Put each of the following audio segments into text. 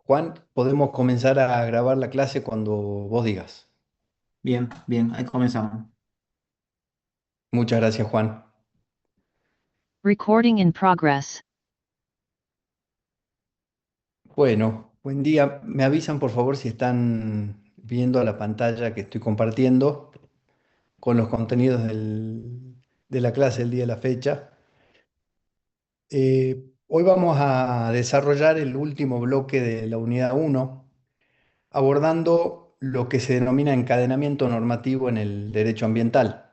Juan, podemos comenzar a grabar la clase cuando vos digas. Bien, bien, ahí comenzamos. Muchas gracias, Juan. Recording in progress. Bueno, buen día. Me avisan por favor si están viendo la pantalla que estoy compartiendo con los contenidos de la clase el día de la fecha. Hoy vamos a desarrollar el último bloque de la unidad uno, abordando lo que se denomina encadenamiento normativo en el derecho ambiental.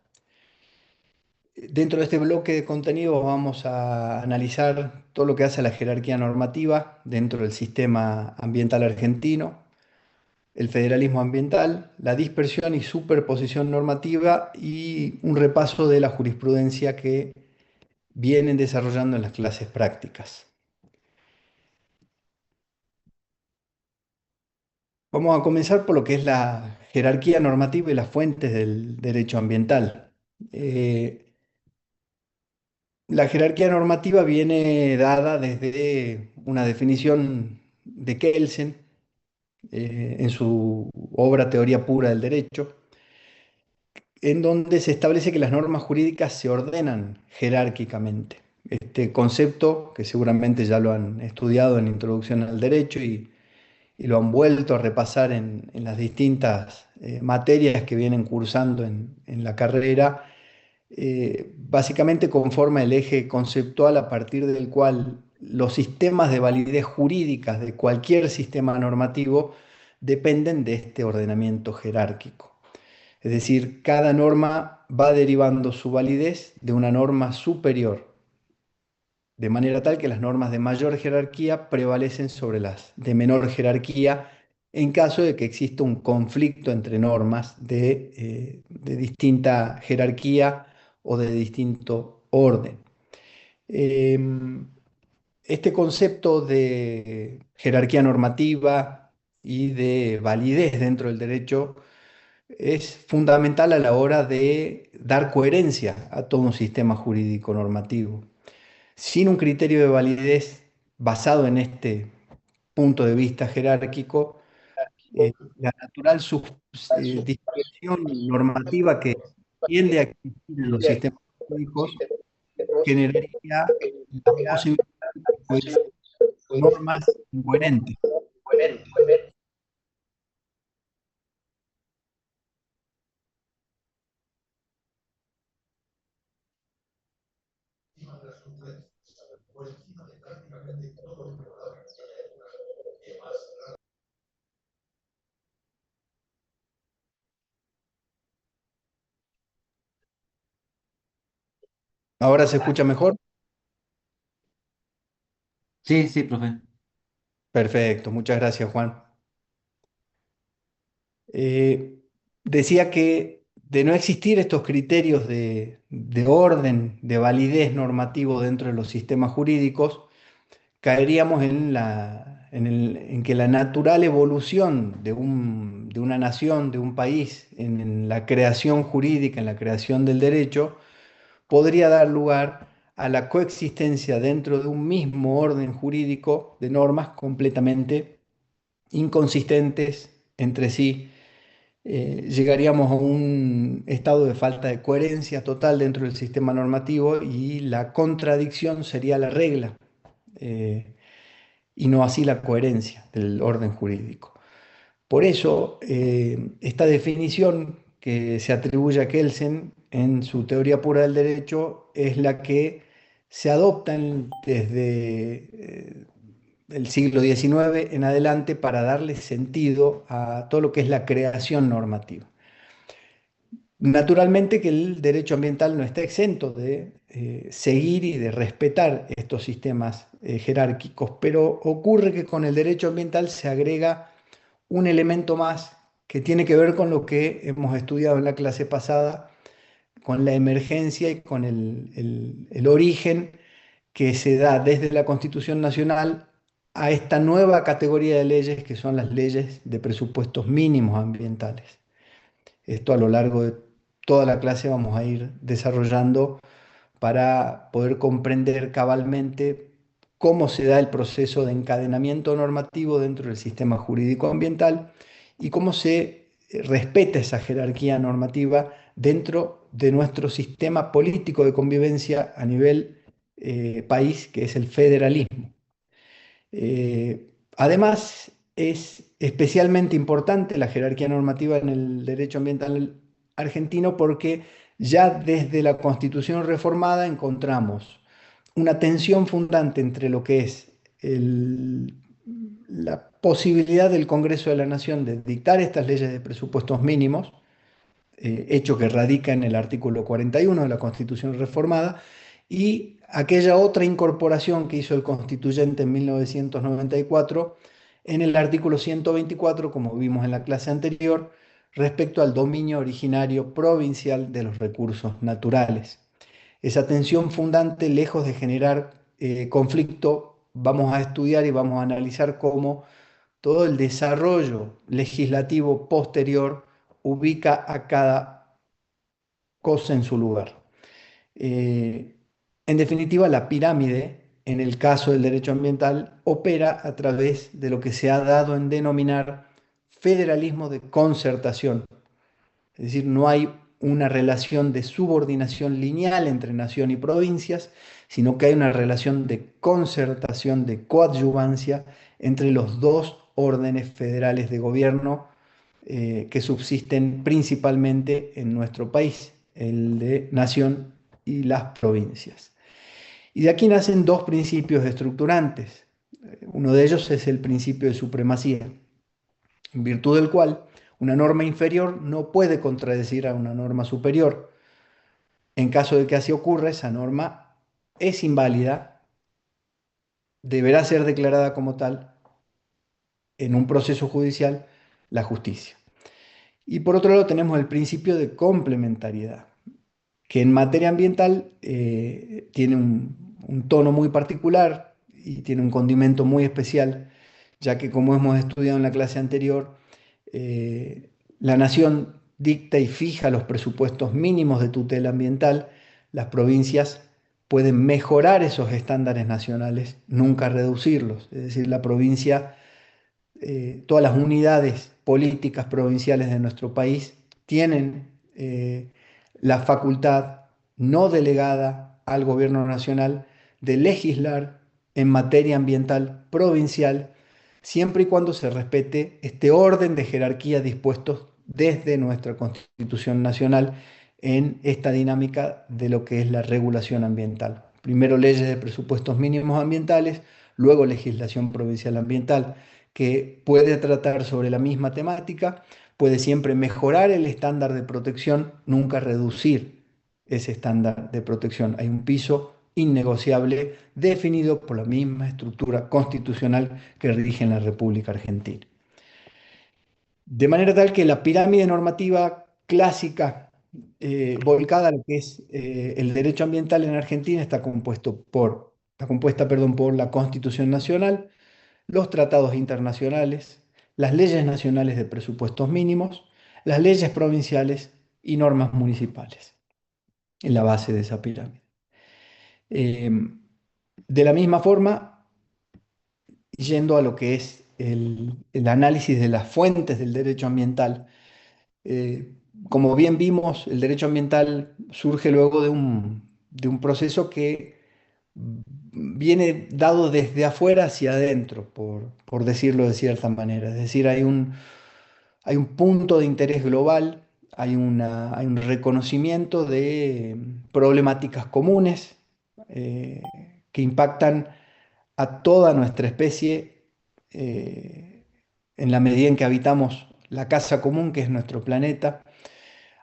Dentro de este bloque de contenido vamos a analizar todo lo que hace a la jerarquía normativa dentro del sistema ambiental argentino, el federalismo ambiental, la dispersión y superposición normativa y un repaso de la jurisprudencia que vienen desarrollando en las clases prácticas. Vamos a comenzar por lo que es la jerarquía normativa y las fuentes del derecho ambiental. Eh, La jerarquía normativa viene dada desde una definición de Kelsen en su obra Teoría Pura del Derecho, en donde se establece que las normas jurídicas se ordenan jerárquicamente. Este concepto, que seguramente ya lo han estudiado en Introducción al Derecho y lo han vuelto a repasar en las distintas materias que vienen cursando en la carrera, básicamente conforma el eje conceptual a partir del cual los sistemas de validez jurídicas de cualquier sistema normativo dependen de este ordenamiento jerárquico. Es decir, cada norma va derivando su validez de una norma superior, de manera tal que las normas de mayor jerarquía prevalecen sobre las de menor jerarquía en caso de que exista un conflicto entre normas de distinta jerarquía o de distinto orden. Em, este concepto de jerarquía normativa y de validez dentro del derecho es fundamental a la hora de dar coherencia a todo un sistema jurídico normativo. Sin un criterio de validez basado en este punto de vista jerárquico, la natural dispersión normativa que tiende a existir en los sistemas jurídicos generaría la posibilidad de que existan normas incoherentes. ¿Ahora se escucha mejor? Sí, sí, profe. Perfecto, muchas gracias, Juan. Eh, Decía que de no existir estos criterios de orden, de validez normativo dentro de los sistemas jurídicos, caeríamos en que la natural evolución de una nación, de un país, en la creación jurídica, en la creación del derecho, podría dar lugar a la coexistencia dentro de un mismo orden jurídico de normas completamente inconsistentes entre sí. Llegaríamos a un estado de falta de coherencia total dentro del sistema normativo y la contradicción sería la regla. Eh, y no así la coherencia del orden jurídico. Por eso, esta definición que se atribuye a Kelsen en su teoría pura del derecho es la que se adopta desde el siglo XIX en adelante para darle sentido a todo lo que es la creación normativa. Naturalmente que el derecho ambiental no está exento de seguir y de respetar estos sistemas jerárquicos, pero ocurre que con el derecho ambiental se agrega un elemento más que tiene que ver con lo que hemos estudiado en la clase pasada, con la emergencia y con el origen que se da desde la Constitución Nacional a esta nueva categoría de leyes que son las leyes de presupuestos mínimos ambientales. Esto a lo largo de toda la clase vamos a ir desarrollando para poder comprender cabalmente cómo se da el proceso de encadenamiento normativo dentro del sistema jurídico ambiental y cómo se respeta esa jerarquía normativa dentro de nuestro sistema político de convivencia a nivel país, que es el federalismo. Además, es especialmente importante la jerarquía normativa en el derecho ambiental argentino porque ya desde la Constitución reformada encontramos una tensión fundante entre lo que es la posibilidad del Congreso de la Nación de dictar estas leyes de presupuestos mínimos, hecho que radica en el artículo 41 de la Constitución reformada, y aquella otra incorporación que hizo el constituyente en 1994 en el artículo 124, como vimos en la clase anterior, respecto al dominio originario provincial de los recursos naturales. Esa tensión fundante, lejos de generar conflicto, vamos a estudiar y vamos a analizar cómo todo el desarrollo legislativo posterior ubica a cada cosa en su lugar. Eh, en definitiva, la pirámide, en el caso del derecho ambiental, opera a través de lo que se ha dado en denominar federalismo de concertación. Es decir, no hay una relación de subordinación lineal entre nación y provincias, sino que hay una relación de concertación, de coadyuvancia entre los dos órdenes federales de gobierno que subsisten principalmente en nuestro país, el de nación y las provincias. Y de aquí nacen dos principios estructurantes. Uno de ellos es el principio de supremacía, en virtud del cual una norma inferior no puede contradecir a una norma superior. En caso de que así ocurra, esa norma es inválida, deberá ser declarada como tal en un proceso judicial la justicia. Y por otro lado tenemos el principio de complementariedad, que en materia ambiental tiene un tono muy particular y tiene un condimento muy especial, ya que como hemos estudiado en la clase anterior, la nación dicta y fija los presupuestos mínimos de tutela ambiental, las provincias pueden mejorar esos estándares nacionales, nunca reducirlos. Es decir, la provincia, todas las unidades políticas provinciales de nuestro país tienen la facultad no delegada al gobierno nacional de legislar en materia ambiental provincial, siempre y cuando se respete este orden de jerarquía dispuestos desde nuestra Constitución Nacional en esta dinámica de lo que es la regulación ambiental. Primero leyes de presupuestos mínimos ambientales, luego legislación provincial ambiental, que puede tratar sobre la misma temática, puede siempre mejorar el estándar de protección, nunca reducir ese estándar de protección. Hay un piso innegociable definido por la misma estructura constitucional que rige en la República Argentina. De manera tal que la pirámide normativa clásica volcada a lo que es el derecho ambiental en Argentina está compuesta, perdón, por la Constitución Nacional, los tratados internacionales, las leyes nacionales de presupuestos mínimos, las leyes provinciales y normas municipales en la base de esa pirámide. De la misma forma, yendo a lo que es el análisis de las fuentes del derecho ambiental, eh, como bien vimos, el derecho ambiental surge luego de un proceso que viene dado desde afuera hacia adentro, por decirlo de cierta manera. Es decir, hay un punto de interés global, hay un reconocimiento de problemáticas comunes que impactan a toda nuestra especie en la medida en que habitamos la casa común que es nuestro planeta.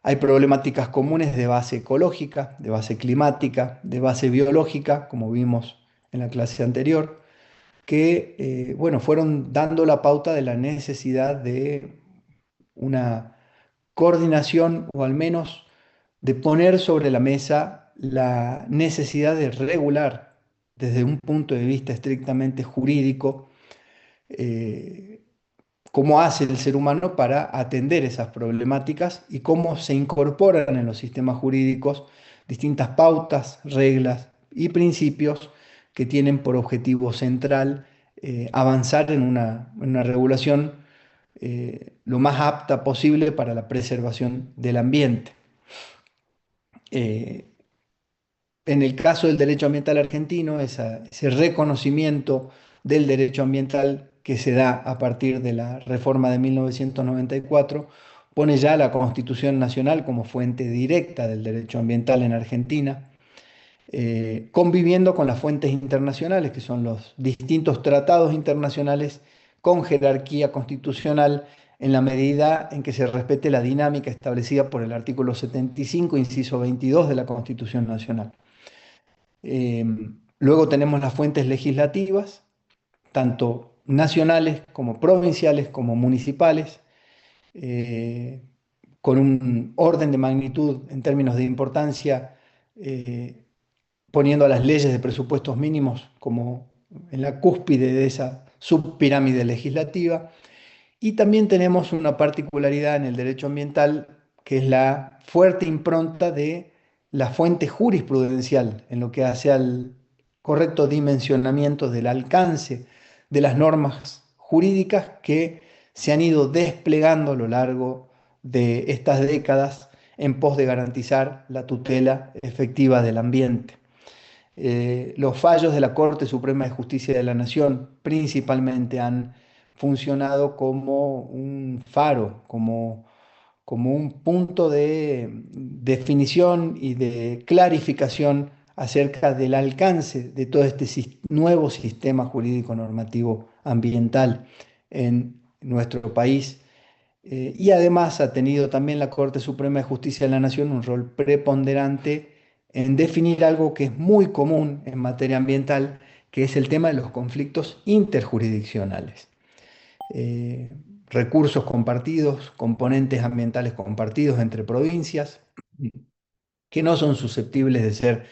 Hay problemáticas comunes de base ecológica, de base climática, de base biológica, como vimos en la clase anterior, que bueno, fueron dando la pauta de la necesidad de una coordinación o al menos de poner sobre la mesa la necesidad de regular desde un punto de vista estrictamente jurídico eh, cómo hace el ser humano para atender esas problemáticas y cómo se incorporan en los sistemas jurídicos distintas pautas, reglas y principios que tienen por objetivo central avanzar en una regulación lo más apta posible para la preservación del ambiente. Eh, en el caso del derecho ambiental argentino, ese reconocimiento del derecho ambiental que se da a partir de la reforma de 1994 pone ya la Constitución Nacional como fuente directa del derecho ambiental en Argentina, conviviendo con las fuentes internacionales, que son los distintos tratados internacionales con jerarquía constitucional en la medida en que se respete la dinámica establecida por el artículo 75, inciso 22 de la Constitución Nacional. Eh, Luego tenemos las fuentes legislativas, tanto nacionales como provinciales como municipales, eh, con un orden de magnitud en términos de importancia, eh, poniendo a las leyes de presupuestos mínimos como en la cúspide de esa subpirámide legislativa. Y también tenemos una particularidad en el derecho ambiental, que es la fuerte impronta de la fuente jurisprudencial en lo que hace al correcto dimensionamiento del alcance de las normas jurídicas que se han ido desplegando a lo largo de estas décadas en pos de garantizar la tutela efectiva del ambiente. Los fallos de la Corte Suprema de Justicia de la Nación principalmente han funcionado como un faro, como un punto de definición y de clarificación acerca del alcance de todo este nuevo sistema jurídico normativo ambiental en nuestro país. Y además ha tenido también la Corte Suprema de Justicia de la Nación un rol preponderante en definir algo que es muy común en materia ambiental, que es el tema de los conflictos interjurisdiccionales. Eh, Recursos compartidos, componentes ambientales compartidos entre provincias, que no son susceptibles de ser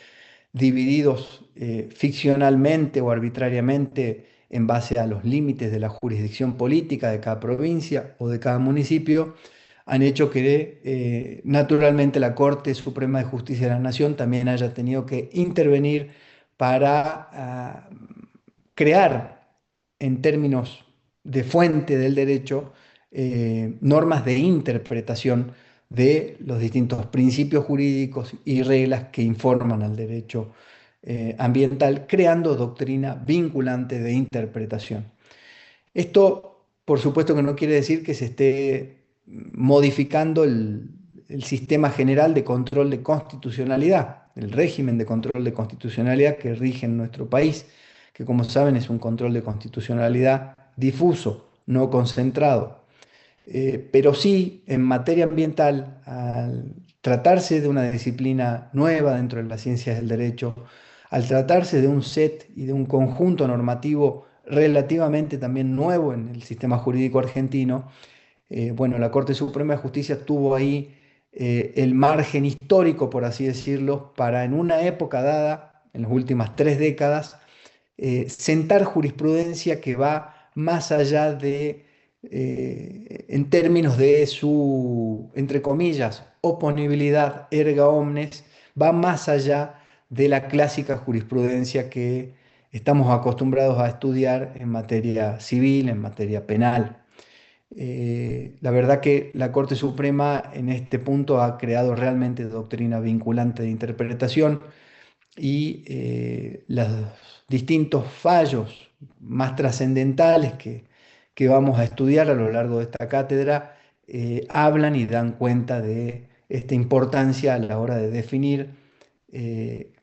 divididos ficcionalmente o arbitrariamente en base a los límites de la jurisdicción política de cada provincia o de cada municipio, han hecho que naturalmente la Corte Suprema de Justicia de la Nación también haya tenido que intervenir para crear en términos de fuente del derecho normas de interpretación de los distintos principios jurídicos y reglas que informan al derecho ambiental, creando doctrina vinculante de interpretación. Esto, por supuesto, que no quiere decir que se esté modificando el sistema general de control de constitucionalidad, el régimen de control de constitucionalidad que rige en nuestro país, que como saben es un control de constitucionalidad difuso, no concentrado. Pero sí, en materia ambiental, al tratarse de una disciplina nueva dentro de las ciencias del derecho, al tratarse de un set y de un conjunto normativo relativamente también nuevo en el sistema jurídico argentino, bueno, la Corte Suprema de Justicia tuvo ahí el margen histórico, por así decirlo, para en una época dada, en las últimas 3 décadas, sentar jurisprudencia que va más allá de, en términos de su, entre comillas, oponibilidad erga omnes, va más allá de la clásica jurisprudencia que estamos acostumbrados a estudiar en materia civil, en materia penal. La verdad que la Corte Suprema en este punto ha creado realmente doctrina vinculante de interpretación y los distintos fallos más trascendentales que vamos a estudiar a lo largo de esta cátedra hablan y dan cuenta de esta importancia a la hora de definir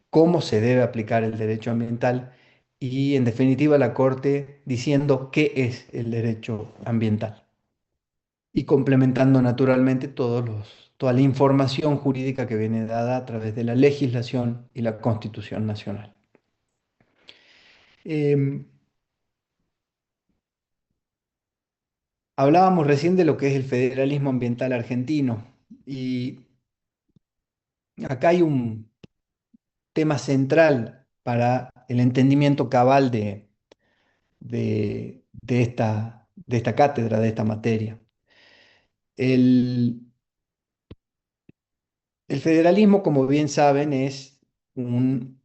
cómo se debe aplicar el derecho ambiental y en definitiva la Corte diciendo qué es el derecho ambiental y complementando naturalmente toda la información jurídica que viene dada a través de la legislación y la Constitución Nacional. Em, Hablábamos recién de lo que es el federalismo ambiental argentino y acá hay un tema central para el entendimiento cabal de esta cátedra, de esta materia. El, el federalismo, como bien saben, es un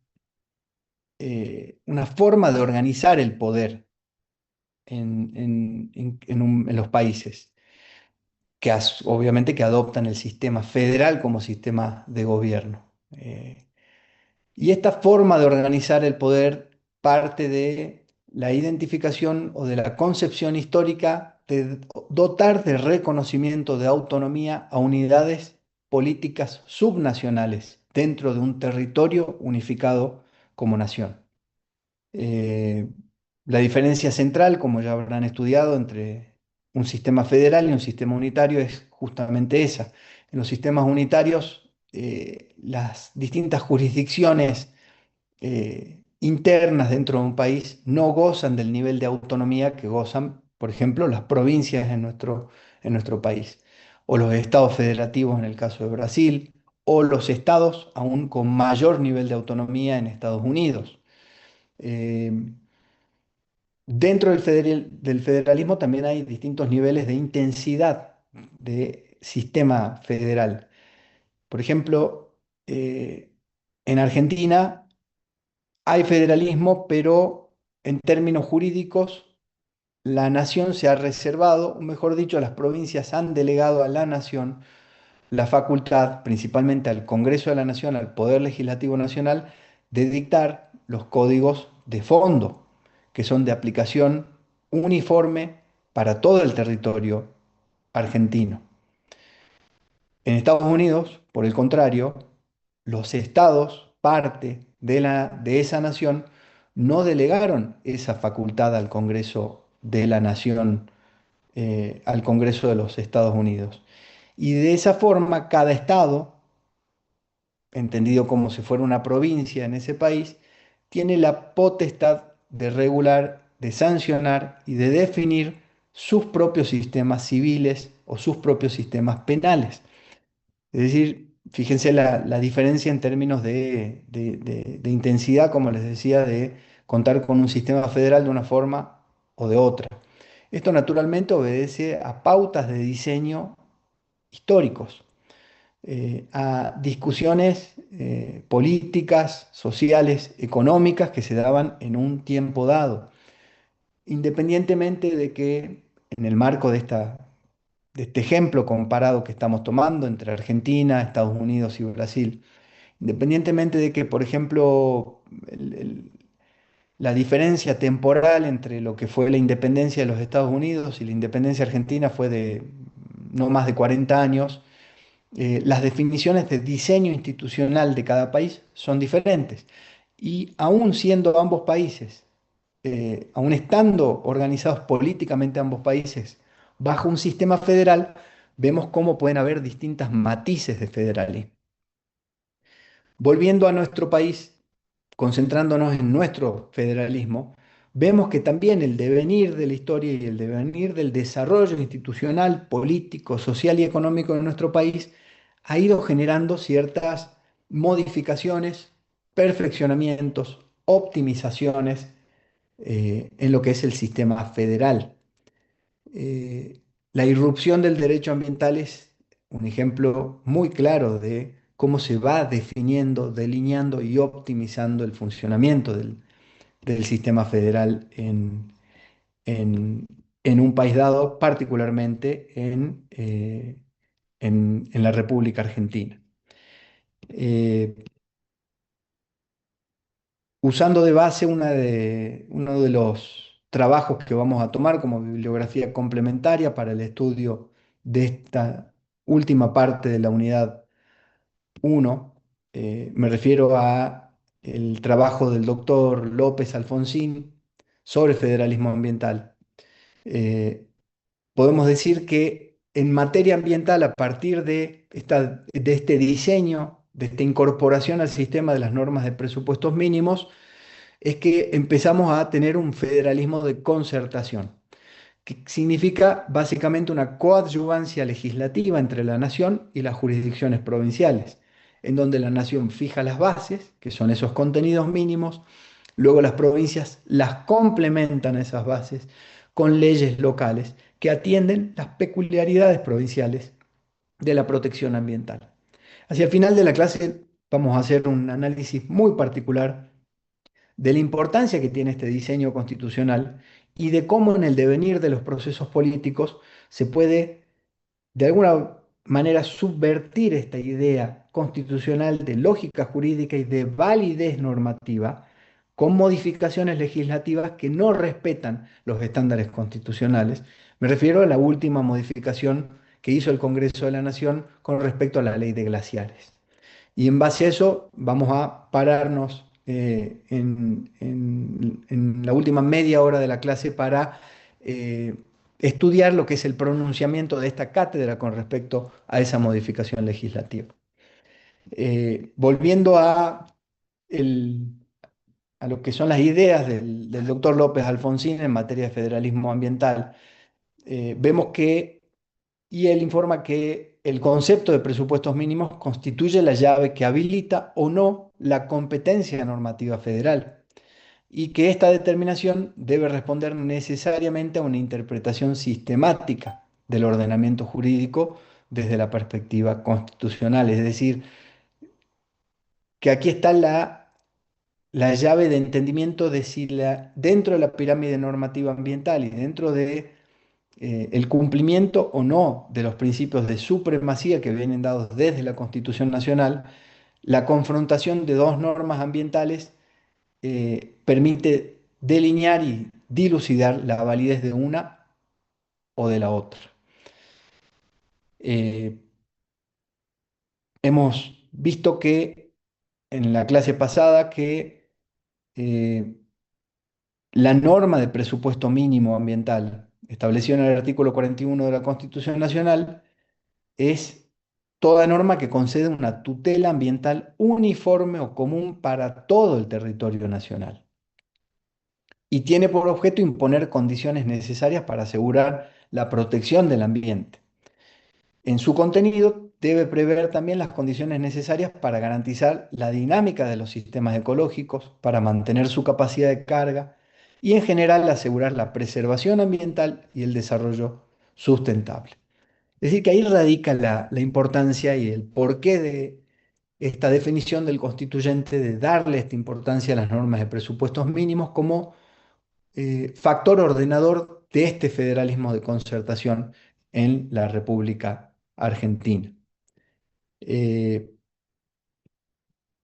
una forma de organizar el poder en los países, obviamente que adoptan el sistema federal como sistema de gobierno. Y esta forma de organizar el poder parte de la identificación o de la concepción histórica de dotar de reconocimiento de autonomía a unidades políticas subnacionales dentro de un territorio unificado como nación. Eh, la diferencia central, como ya habrán estudiado, entre un sistema federal y un sistema unitario es justamente esa. En los sistemas unitarios, las distintas jurisdicciones internas dentro de un país no gozan del nivel de autonomía que gozan, por ejemplo, las provincias en nuestro país, o los estados federativos en el caso de Brasil, o los estados aún con mayor nivel de autonomía en Estados Unidos. Eh, Dentro del federalismo también hay distintos niveles de intensidad de sistema federal. Por ejemplo, en Argentina hay federalismo, pero en términos jurídicos la nación se ha reservado, o mejor dicho, las provincias han delegado a la nación la facultad, principalmente al Congreso de la Nación, al Poder Legislativo Nacional, de dictar los códigos de fondo, que son de aplicación uniforme para todo el territorio argentino. En Estados Unidos, por el contrario, los estados, parte de esa nación, no delegaron esa facultad al Congreso de la Nación, al Congreso de los Estados Unidos. Y de esa forma, cada estado, entendido como si fuera una provincia en ese país, tiene la potestad de regular, de sancionar y de definir sus propios sistemas civiles o sus propios sistemas penales. Es decir, fíjense la diferencia en términos de intensidad, como les decía, de contar con un sistema federal de una forma o de otra. Esto naturalmente obedece a pautas de diseño históricos, a discusiones políticas, sociales, económicas que se daban en un tiempo dado, independientemente de que en el marco de este ejemplo comparado que estamos tomando entre Argentina, Estados Unidos y Brasil, independientemente de que, por ejemplo, la diferencia temporal entre lo que fue la independencia de los Estados Unidos y la independencia argentina fue de no más de 40 años, las definiciones de diseño institucional de cada país son diferentes. Y aún siendo ambos países, aún estando organizados políticamente ambos países bajo un sistema federal, vemos cómo pueden haber distintas matices de federalismo. Volviendo a nuestro país, concentrándonos en nuestro federalismo, vemos que también el devenir de la historia y el devenir del desarrollo institucional, político, social y económico de nuestro país ha ido generando ciertas modificaciones, perfeccionamientos, optimizaciones en lo que es el sistema federal. Eh, la irrupción del derecho ambiental es un ejemplo muy claro de cómo se va definiendo, delineando y optimizando el funcionamiento del sistema federal en- en un país dado, particularmente en la República Argentina. Eh, Usando de base uno de los trabajos que vamos a tomar como bibliografía complementaria para el estudio de esta última parte de la unidad 1, me refiero a el trabajo del doctor López Alfonsín sobre federalismo ambiental. Eh, Podemos decir que en materia ambiental, a partir de este diseño, de esta incorporación al sistema de las normas de presupuestos mínimos, es que empezamos a tener un federalismo de concertación, que significa básicamente una coadyuvancia legislativa entre la nación y las jurisdicciones provinciales, en donde la nación fija las bases, que son esos contenidos mínimos, luego las provincias las complementan a esas bases con leyes locales que atienden las peculiaridades provinciales de la protección ambiental. Hacia el final de la clase vamos a hacer un análisis muy particular de la importancia que tiene este diseño constitucional y de cómo en el devenir de los procesos políticos se puede de alguna manera subvertir esta idea constitucional de lógica jurídica y de validez normativa con modificaciones legislativas que no respetan los estándares constitucionales. Me refiero a la última modificación que hizo el Congreso de la Nación con respecto a la ley de glaciares. Y en base a eso vamos a pararnos en la última media hora de la clase para eh, estudiar lo que es el pronunciamiento de esta cátedra con respecto a esa modificación legislativa. Volviendo el- a lo que son las ideas del doctor López Alfonsín en materia de federalismo ambiental, vemos que y él informa que el concepto de presupuestos mínimos constituye la llave que habilita o no la competencia normativa federal y que esta determinación debe responder necesariamente a una interpretación sistemática del ordenamiento jurídico desde la perspectiva constitucional. Es decir, que aquí está la llave de entendimiento de si dentro de la pirámide normativa ambiental y dentro de el cumplimiento o no de los principios de supremacía que vienen dados desde la Constitución Nacional, la confrontación de dos normas ambientales permite delinear y dilucidar la validez de una o de la otra. Eh, Hemos visto que en la clase pasada que eh, la norma de presupuesto mínimo ambiental establecida en el artículo 41 de la Constitución Nacional es toda norma que concede una tutela ambiental uniforme o común para todo el territorio nacional y tiene por objeto imponer condiciones necesarias para asegurar la protección del ambiente. En su contenido debe prever también las condiciones necesarias para garantizar la dinámica de los sistemas ecológicos, para mantener su capacidad de carga y en general asegurar la preservación ambiental y el desarrollo sustentable. Es decir, que ahí radica la importancia y el porqué de esta definición del constituyente de darle esta importancia a las normas de presupuestos mínimos como factor ordenador de este federalismo de concertación en la República Argentina. Eh,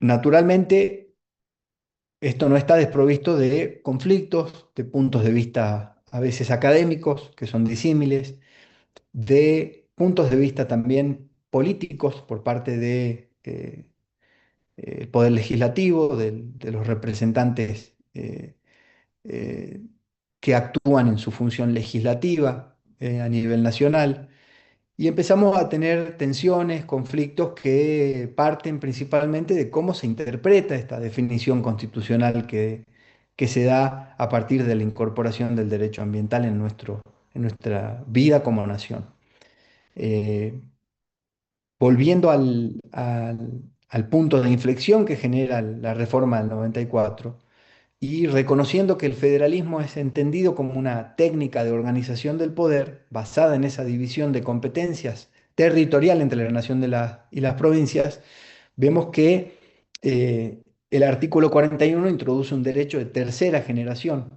Naturalmente, esto no está desprovisto de conflictos, de puntos de vista a veces académicos, que son disímiles, de puntos de vista también políticos por parte de el poder legislativo, de los representantes eh, que actúan en su función legislativa a nivel nacional. Y empezamos a tener tensiones, conflictos que parten principalmente de cómo se interpreta esta definición constitucional que se da a partir de la incorporación del derecho ambiental en nuestra vida como nación. Eh, Volviendo al punto de inflexión que genera la reforma del 94 y reconociendo que el federalismo es entendido como una técnica de organización del poder basada en esa división de competencias territorial entre la nación y las provincias, vemos que el artículo 41 introduce un derecho de tercera generación,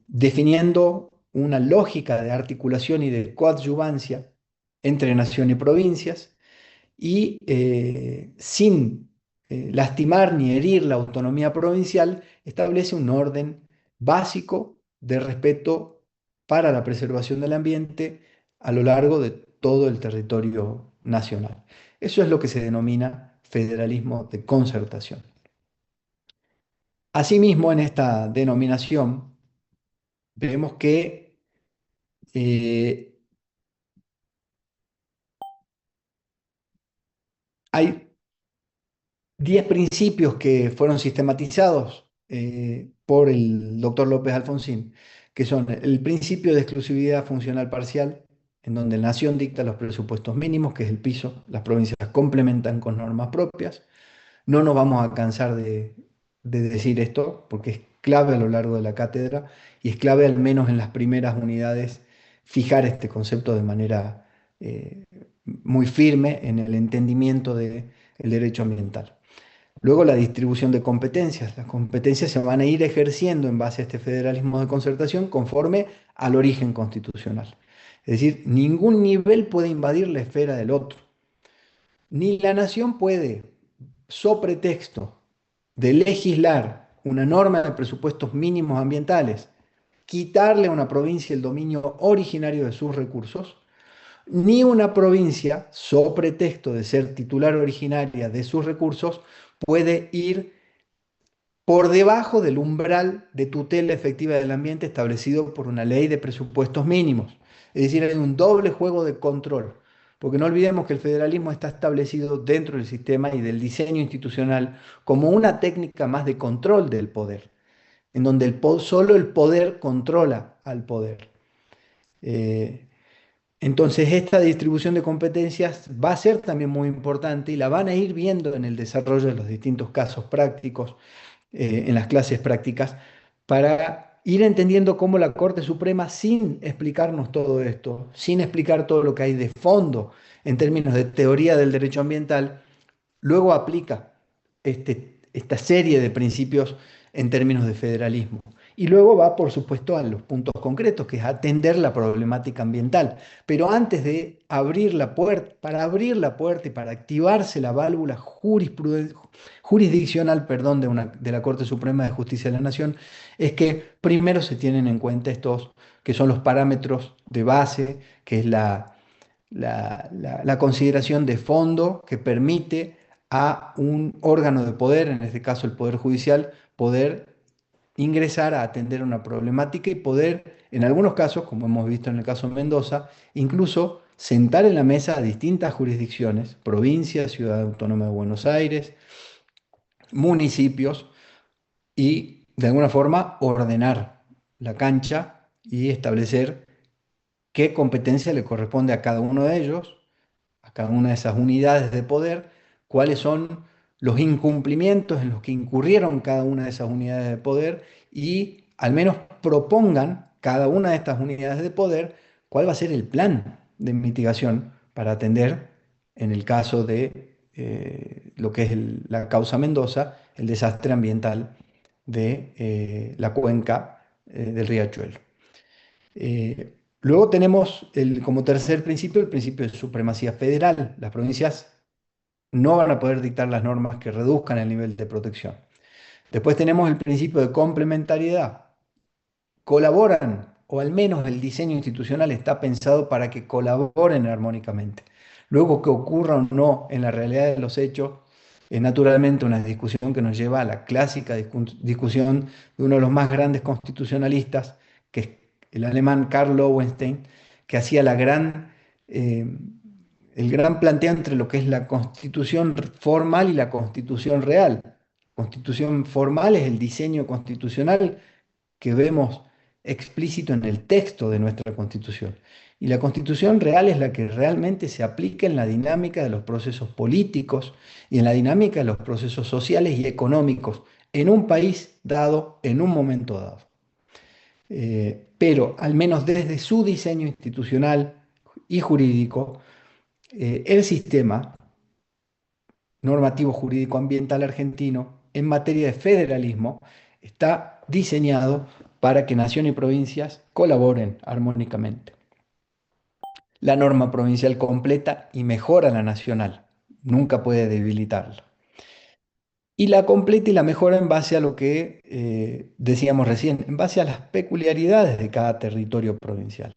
definiendo una lógica de articulación y de coadyuvancia entre nación y provincias y sin lastimar ni herir la autonomía provincial, establece un orden básico de respeto para la preservación del ambiente a lo largo de todo el territorio nacional. Eso es lo que se denomina federalismo de concertación. Asimismo, en esta denominación vemos que eh, hay 10 principios que fueron sistematizados por el doctor López Alfonsín, que son el principio de exclusividad funcional parcial, en donde la nación dicta los presupuestos mínimos, que es el piso, las provincias complementan con normas propias. No nos vamos a cansar de decir esto, porque es clave a lo largo de la cátedra y es clave al menos en las primeras unidades fijar este concepto de manera muy firme en el entendimiento del derecho ambiental. Luego la distribución de competencias. Las competencias se van a ir ejerciendo en base a este federalismo de concertación conforme al origen constitucional. Es decir, ningún nivel puede invadir la esfera del otro. Ni la nación puede, so pretexto de legislar una norma de presupuestos mínimos ambientales, quitarle a una provincia el dominio originario de sus recursos, ni una provincia, so pretexto de ser titular originaria de sus recursos, puede ir por debajo del umbral de tutela efectiva del ambiente establecido por una ley de presupuestos mínimos. Es decir, hay un doble juego de control, porque no olvidemos que el federalismo está establecido dentro del sistema y del diseño institucional como una técnica más de control del poder, en donde solo el poder controla al poder. Eh, entonces, esta distribución de competencias va a ser también muy importante y la van a ir viendo en el desarrollo de los distintos casos prácticos, en las clases prácticas, para ir entendiendo cómo la Corte Suprema, sin explicarnos todo esto, sin explicar todo lo que hay de fondo en términos de teoría del derecho ambiental, luego aplica esta serie de principios en términos de federalismo. Y luego va, por supuesto, a los puntos concretos, que es atender la problemática ambiental. Pero antes de abrir la puerta, para abrir la puerta y para activarse la válvula jurisdiccional, perdón, de la Corte Suprema de Justicia de la Nación, es que primero se tienen en cuenta estos, que son los parámetros de base, que es la consideración de fondo que permite a un órgano de poder, en este caso el Poder Judicial, poder ingresar a atender una problemática y poder, en algunos casos, como hemos visto en el caso de Mendoza, incluso sentar en la mesa a distintas jurisdicciones, provincias, Ciudad Autónoma de Buenos Aires, municipios, y de alguna forma ordenar la cancha y establecer qué competencia le corresponde a cada uno de ellos, a cada una de esas unidades de poder, cuáles son los incumplimientos en los que incurrieron cada una de esas unidades de poder y al menos propongan cada una de estas unidades de poder cuál va a ser el plan de mitigación para atender, en el caso de lo que es la causa Mendoza, el desastre ambiental de la cuenca del Riachuelo. Luego tenemos como tercer principio el principio de supremacía federal. Las provincias no van a poder dictar las normas que reduzcan el nivel de protección. Después tenemos el principio de complementariedad. Colaboran, o al menos el diseño institucional está pensado para que colaboren armónicamente. Luego que ocurra o no en la realidad de los hechos, es naturalmente una discusión que nos lleva a la clásica discusión de uno de los más grandes constitucionalistas, que es el alemán Karl Lowenstein, que hacía eh, el gran planteo entre lo que es la constitución formal y la constitución real. Constitución formal es el diseño constitucional que vemos explícito en el texto de nuestra Constitución. Y la Constitución real es la que realmente se aplica en la dinámica de los procesos políticos y en la dinámica de los procesos sociales y económicos en un país dado, en un momento dado. Pero al menos desde su diseño institucional y jurídico, el sistema normativo jurídico ambiental argentino en materia de federalismo está diseñado para que nación y provincias colaboren armónicamente. La norma provincial completa y mejora la nacional, nunca puede debilitarla. Y la completa y la mejora en base a lo que decíamos recién, en base a las peculiaridades de cada territorio provincial.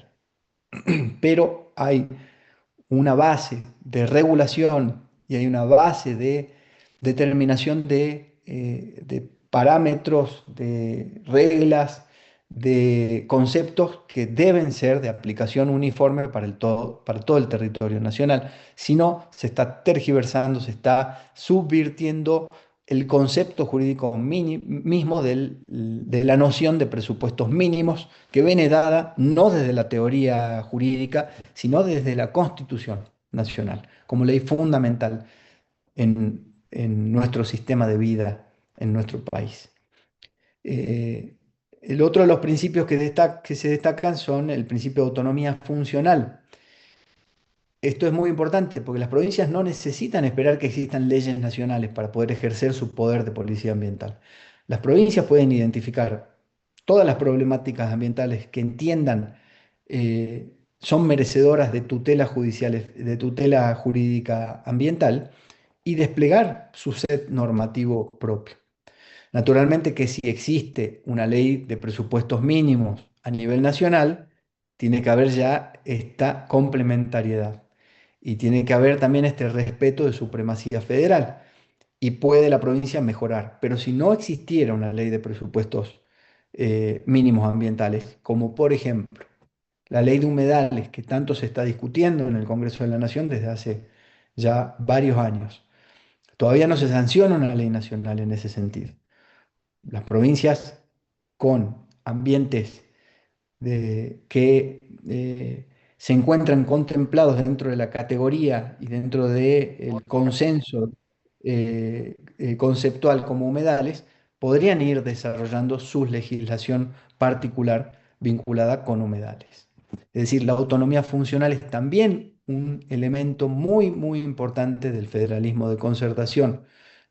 Pero hay una base de regulación y hay una base de determinación de parámetros, de reglas, de conceptos que deben ser de aplicación uniforme para todo el territorio nacional. Si no, se está tergiversando, se está subvirtiendo el concepto jurídico mismo de la noción de presupuestos mínimos que viene dada no desde la teoría jurídica, sino desde la Constitución Nacional, como ley fundamental en nuestro sistema de vida, en nuestro país. Eh, el otro de los principios que se destacan son el principio de autonomía funcional. Esto es muy importante porque las provincias no necesitan esperar que existan leyes nacionales para poder ejercer su poder de policía ambiental. Las provincias pueden identificar todas las problemáticas ambientales que entiendan son merecedoras de tutela judicial, de tutela jurídica ambiental y desplegar su set normativo propio. Naturalmente que si existe una ley de presupuestos mínimos a nivel nacional, tiene que haber ya esta complementariedad y tiene que haber también este respeto de supremacía federal y puede la provincia mejorar. Pero si no existiera una ley de presupuestos mínimos ambientales, como por ejemplo la ley de humedales que tanto se está discutiendo en el Congreso de la Nación desde hace ya varios años, todavía no se sanciona una ley nacional en ese sentido. Las provincias con ambientes que se encuentran contemplados dentro de la categoría y dentro del consenso conceptual como humedales, podrían ir desarrollando su legislación particular vinculada con humedales. Es decir, la autonomía funcional es también un elemento muy, muy importante del federalismo de concertación.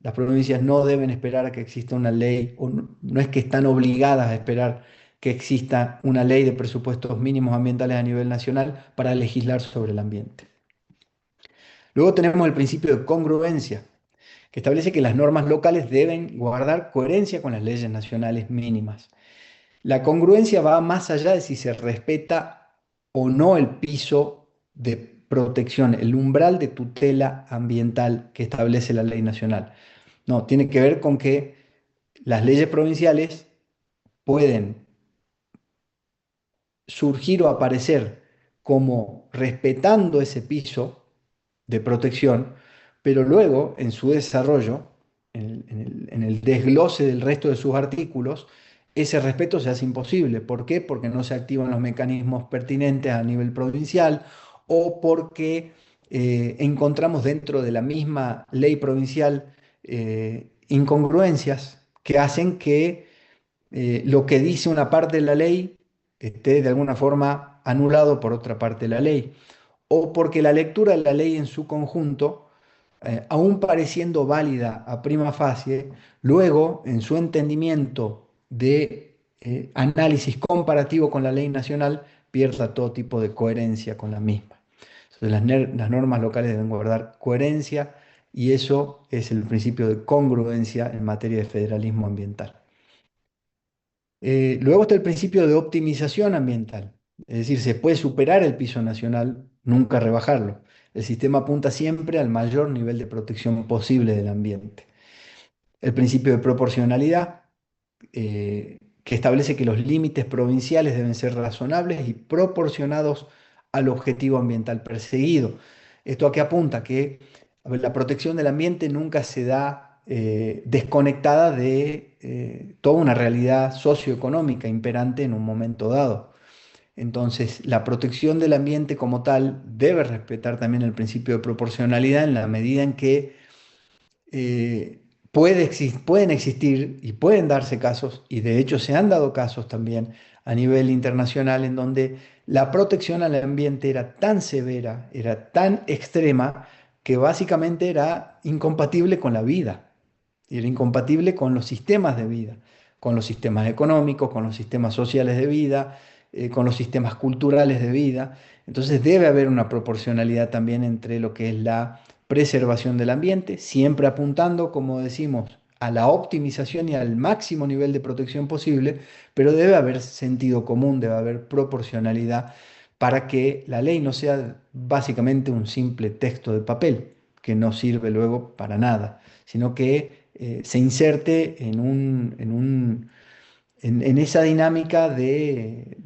Las provincias no deben esperar a que exista una ley, o no es que están obligadas a esperar que exista una ley de presupuestos mínimos ambientales a nivel nacional para legislar sobre el ambiente. Luego tenemos el principio de congruencia, que establece que las normas locales deben guardar coherencia con las leyes nacionales mínimas. La congruencia va más allá de si se respeta o no el piso de protección, el umbral de tutela ambiental que establece la ley nacional. No, tiene que ver con que las leyes provinciales pueden surgir o aparecer como respetando ese piso de protección, pero luego en su desarrollo, en el desglose del resto de sus artículos, ese respeto se hace imposible. ¿Por qué? Porque no se activan los mecanismos pertinentes a nivel provincial o porque encontramos dentro de la misma ley provincial incongruencias que hacen que lo que dice una parte de la ley esté de alguna forma anulado por otra parte de la ley, o porque la lectura de la ley en su conjunto, aún pareciendo válida a prima facie, luego en su entendimiento de análisis comparativo con la ley nacional, pierda todo tipo de coherencia con la misma. Entonces, las normas locales deben guardar coherencia y eso es el principio de congruencia en materia de federalismo ambiental. Luego está el principio de optimización ambiental, es decir, se puede superar el piso nacional, nunca rebajarlo. El sistema apunta siempre al mayor nivel de protección posible del ambiente. El principio de proporcionalidad, que establece que los límites provinciales deben ser razonables y proporcionados al objetivo ambiental perseguido. ¿Esto a qué apunta? Que a ver, la protección del ambiente nunca se da desconectada de toda una realidad socioeconómica imperante en un momento dado. Entonces, la protección del ambiente como tal debe respetar también el principio de proporcionalidad en la medida en que pueden existir y pueden darse casos, y de hecho se han dado casos también a nivel internacional en donde la protección al ambiente era tan severa, era tan extrema, que básicamente era incompatible con la vida, y era incompatible con los sistemas de vida, con los sistemas económicos, con los sistemas sociales de vida, con los sistemas culturales de vida. Entonces debe haber una proporcionalidad también entre lo que es la preservación del ambiente, siempre apuntando, como decimos, a la optimización y al máximo nivel de protección posible, pero debe haber sentido común, debe haber proporcionalidad para que la ley no sea básicamente un simple texto de papel que no sirve luego para nada, sino que se inserte en esa dinámica de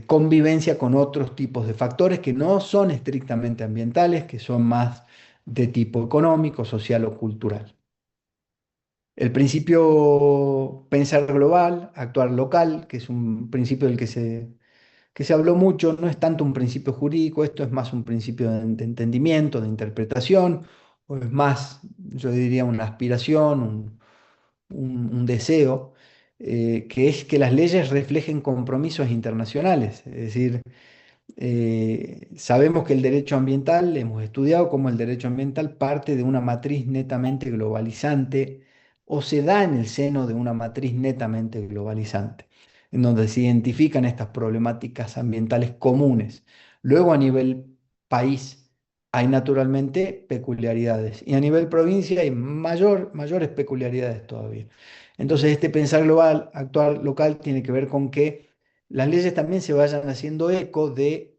convivencia con otros tipos de factores que no son estrictamente ambientales, que son más de tipo económico, social o cultural. El principio pensar global, actuar local, que es un principio del que se habló mucho, no es tanto un principio jurídico, esto es más un principio de entendimiento, de interpretación, o es más, yo diría, una aspiración, un deseo, que es que las leyes reflejen compromisos internacionales. Es decir, Sabemos que el derecho ambiental, hemos estudiado cómo el derecho ambiental parte de una matriz netamente globalizante o se da en el seno de una matriz netamente globalizante, en donde se identifican estas problemáticas ambientales comunes. Luego, a nivel país, hay naturalmente peculiaridades y a nivel provincia hay mayores peculiaridades todavía. Entonces, este pensar global, actuar local, tiene que ver con que las leyes también se vayan haciendo eco de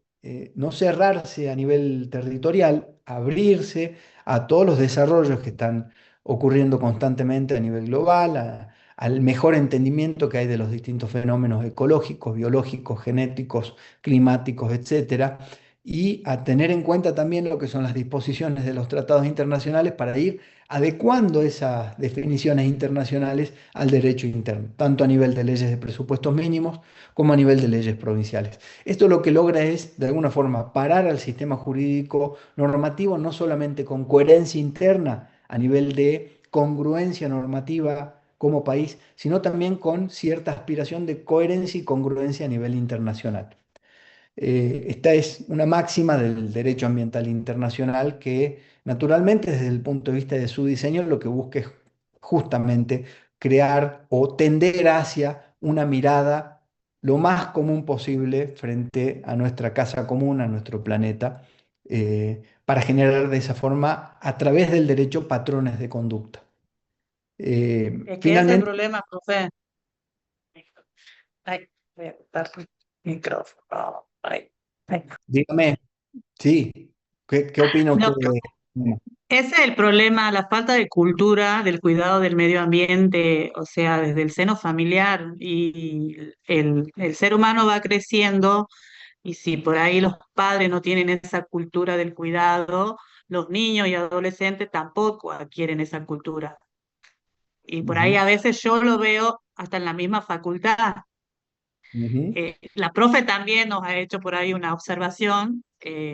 no cerrarse a nivel territorial, abrirse a todos los desarrollos que están ocurriendo constantemente a nivel global, al mejor entendimiento que hay de los distintos fenómenos ecológicos, biológicos, genéticos, climáticos, etcétera, y a tener en cuenta también lo que son las disposiciones de los tratados internacionales para ir adecuando esas definiciones internacionales al derecho interno, tanto a nivel de leyes de presupuestos mínimos, como a nivel de leyes provinciales. Esto lo que logra es, de alguna forma, parar al sistema jurídico normativo, no solamente con coherencia interna a nivel de congruencia normativa como país, sino también con cierta aspiración de coherencia y congruencia a nivel internacional. Esta es una máxima del derecho ambiental internacional que, naturalmente, desde el punto de vista de su diseño, lo que busca es justamente crear o tender hacia una mirada lo más común posible frente a nuestra casa común, a nuestro planeta, para generar de esa forma, a través del derecho, patrones de conducta. Es que ese es el Finalmente, problema, profe. Ay, voy a quitar el micrófono. Ay, ay. dígame, sí, ¿qué opina usted No, de... ese es el problema, la falta de cultura del cuidado del medio ambiente, o sea, desde el seno familiar y el ser humano va creciendo y si por ahí los padres no tienen esa cultura del cuidado, los niños y adolescentes tampoco adquieren esa cultura. Y por ahí Ujú, a veces yo lo veo hasta en la misma facultad. ujú, La profe también nos ha hecho por ahí una observación,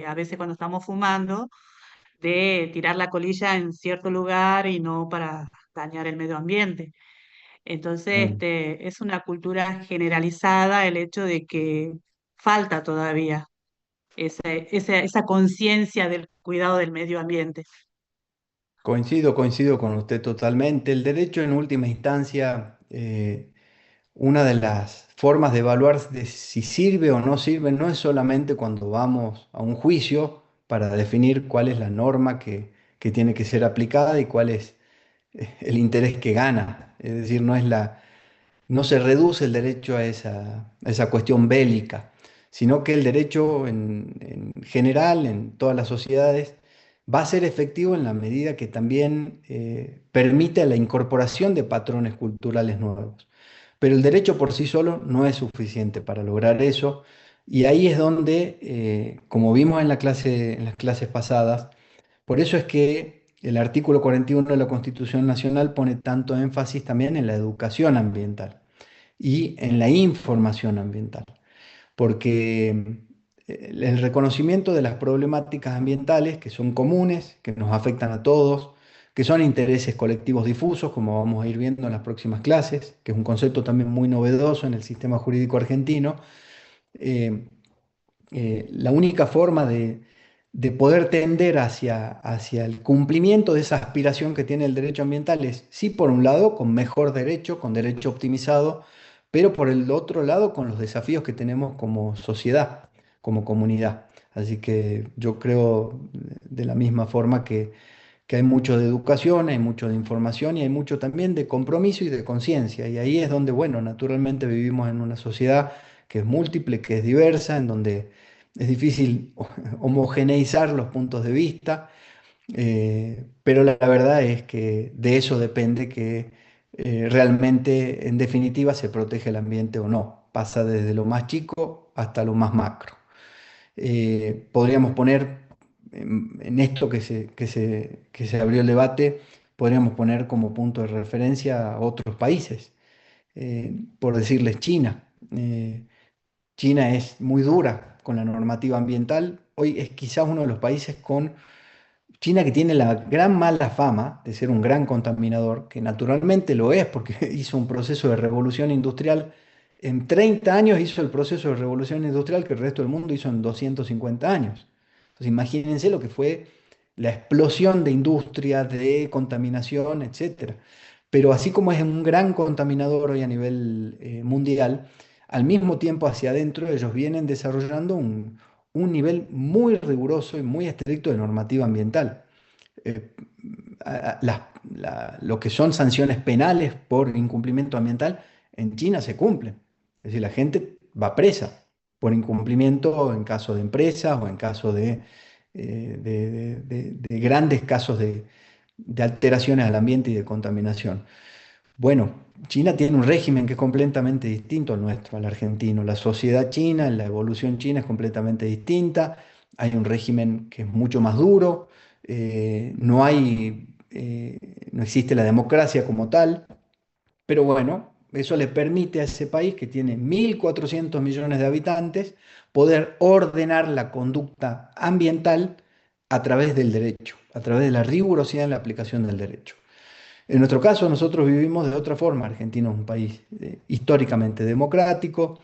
a veces cuando estamos fumando, de tirar la colilla en cierto lugar y no para dañar el medio ambiente. Entonces, mm. es una cultura generalizada el hecho de que falta todavía esa conciencia del cuidado del medio ambiente. Coincido con usted totalmente. El derecho en última instancia, una de las formas de evaluar de si sirve o no sirve, no es solamente cuando vamos a un juicio para definir cuál es la norma que tiene que ser aplicada y cuál es el interés que gana. Es decir, no se reduce el derecho a esa cuestión bélica, sino que el derecho en general, en todas las sociedades, va a ser efectivo en la medida que también permite la incorporación de patrones culturales nuevos. Pero el derecho por sí solo no es suficiente para lograr eso, y ahí es donde, como vimos en en las clases pasadas, por eso es que el artículo 41 de la Constitución Nacional pone tanto énfasis también en la educación ambiental y en la información ambiental, porque el reconocimiento de las problemáticas ambientales que son comunes, que nos afectan a todos, que son intereses colectivos difusos, como vamos a ir viendo en las próximas clases, que es un concepto también muy novedoso en el sistema jurídico argentino. eh, la única forma de poder tender hacia el cumplimiento de esa aspiración que tiene el derecho ambiental es, sí, por un lado, con mejor derecho, con derecho optimizado, pero por el otro lado, con los desafíos que tenemos como sociedad, como comunidad. Así que yo creo de la misma forma que hay mucho de educación, hay mucho de información y hay mucho también de compromiso y de conciencia. Y ahí es donde, bueno, naturalmente vivimos en una sociedad que es múltiple, que es diversa, en donde es difícil homogeneizar los puntos de vista, pero la verdad es que de eso depende que realmente, en definitiva, se protege el ambiente o no. Pasa desde lo más chico hasta lo más macro. Podríamos poner en esto que se abrió el debate, podríamos poner como punto de referencia a otros países, por decirles China. China es muy dura con la normativa ambiental. Hoy es quizás uno de los países con China que tiene la gran mala fama de ser un gran contaminador, que naturalmente lo es porque hizo un proceso de revolución industrial en 30 años hizo el proceso de revolución industrial que el resto del mundo hizo en 250 años. Entonces imagínense lo que fue la explosión de industria, de contaminación, etcétera. Pero así como es un gran contaminador hoy a nivel mundial, al mismo tiempo hacia adentro ellos vienen desarrollando un nivel muy riguroso y muy estricto de normativa ambiental. eh, lo que son sanciones penales por incumplimiento ambiental en China se cumplen. Es decir, la gente va presa por incumplimiento en caso de empresas o en caso de grandes casos de alteraciones al ambiente y de contaminación. Bueno, China tiene un régimen que es completamente distinto al nuestro, al argentino. La sociedad china, la evolución china es completamente distinta. Hay un régimen que es mucho más duro. No existe la democracia como tal. Pero bueno, eso le permite a ese país que tiene 1.400 millones de habitantes poder ordenar la conducta ambiental a través del derecho, a través de la rigurosidad en la aplicación del derecho. En nuestro caso, nosotros vivimos de otra forma. Argentina es un país históricamente democrático,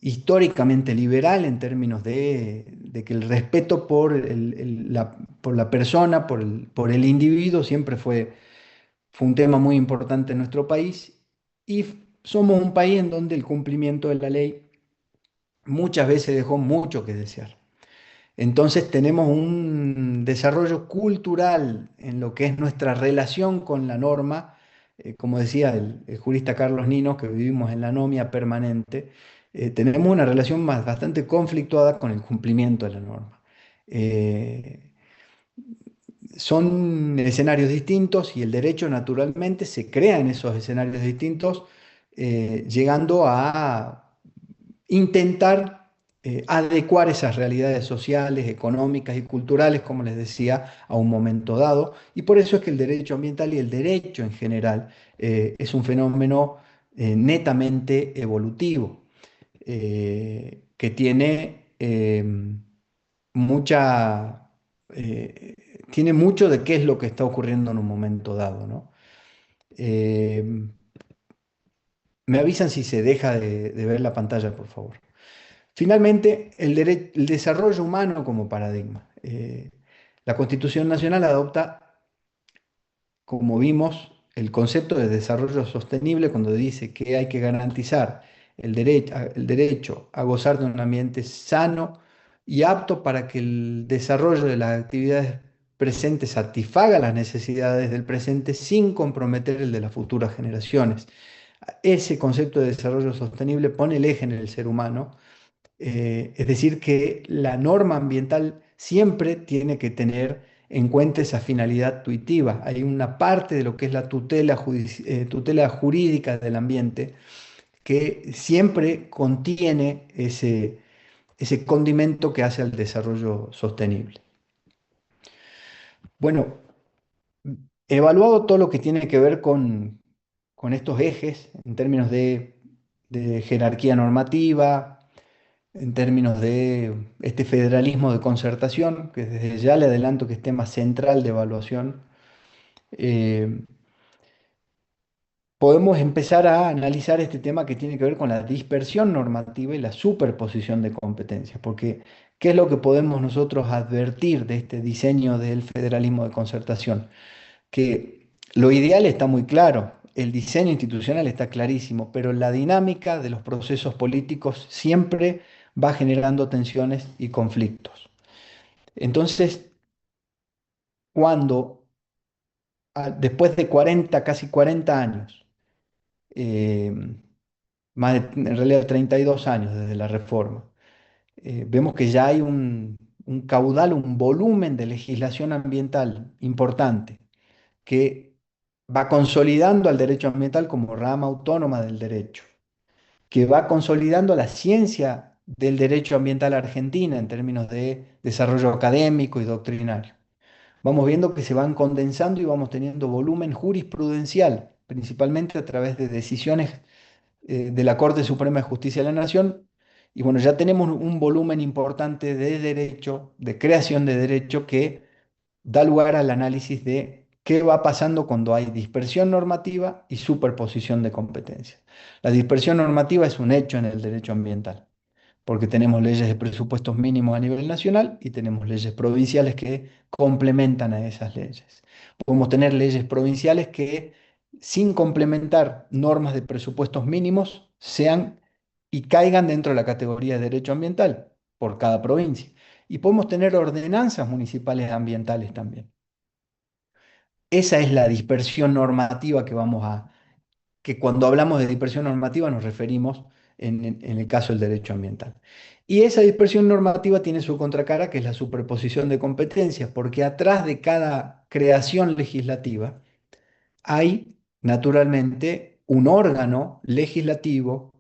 históricamente liberal en términos de que el respeto por la persona, por el individuo, siempre fue un tema muy importante en nuestro país. Y somos un país en donde el cumplimiento de la ley muchas veces dejó mucho que desear. Entonces tenemos un desarrollo cultural en lo que es nuestra relación con la norma, como decía el jurista Carlos Ninos, que vivimos en la anomia permanente. Tenemos una relación bastante conflictuada con el cumplimiento de la norma. Eh, Son escenarios distintos y el derecho naturalmente se crea en esos escenarios distintos, llegando a intentar adecuar esas realidades sociales, económicas y culturales, como les decía, a un momento dado. Y por eso es que el derecho ambiental y el derecho en general es un fenómeno netamente evolutivo, que tiene mucha, eh, tiene mucho de qué es lo que está ocurriendo en un momento dado, ¿no? Eh, Me avisan si se deja de ver la pantalla, por favor. Finalmente, el desarrollo humano como paradigma. La Constitución Nacional adopta, como vimos, el concepto de desarrollo sostenible cuando dice que hay que garantizar el derecho a gozar de un ambiente sano y apto para que el desarrollo de las actividades presentes satisfaga las necesidades del presente sin comprometer el de las futuras generaciones. Ese concepto de desarrollo sostenible pone el eje en el ser humano. Es decir, que la norma ambiental siempre tiene que tener en cuenta esa finalidad tuitiva. Hay una parte de lo que es la tutela jurídica del ambiente que siempre contiene ese condimento que hace al desarrollo sostenible. Bueno, evaluado todo lo que tiene que ver con estos ejes en términos de jerarquía normativa, en términos de este federalismo de concertación, que desde ya le adelanto que es tema central de evaluación. eh, Podemos empezar a analizar este tema que tiene que ver con la dispersión normativa y la superposición de competencias, porque ¿qué es lo que podemos nosotros advertir de este diseño del federalismo de concertación? Que lo ideal está muy claro, el diseño institucional está clarísimo, pero la dinámica de los procesos políticos siempre va generando tensiones y conflictos. Entonces, cuando después de 40, casi 40 años, eh, en realidad 32 años desde la reforma, vemos que ya hay un caudal, un volumen de legislación ambiental importante que va consolidando al derecho ambiental como rama autónoma del derecho, que va consolidando la ciencia del derecho ambiental argentina en términos de desarrollo académico y doctrinario. Vamos viendo que se van condensando y vamos teniendo volumen jurisprudencial, principalmente a través de decisiones de la Corte Suprema de Justicia de la Nación. Y bueno, ya tenemos un volumen importante de derecho, de creación de derecho, que da lugar al análisis de ¿qué va pasando cuando hay dispersión normativa y superposición de competencias? La dispersión normativa es un hecho en el derecho ambiental, porque tenemos leyes de presupuestos mínimos a nivel nacional y tenemos leyes provinciales que complementan a esas leyes. Podemos tener leyes provinciales que, sin complementar normas de presupuestos mínimos, sean y caigan dentro de la categoría de derecho ambiental por cada provincia. Y podemos tener ordenanzas municipales ambientales también. Esa es la dispersión normativa que cuando hablamos de dispersión normativa nos referimos en el caso del derecho ambiental. Y esa dispersión normativa tiene su contracara, que es la superposición de competencias, porque atrás de cada creación legislativa hay naturalmente un órgano legislativo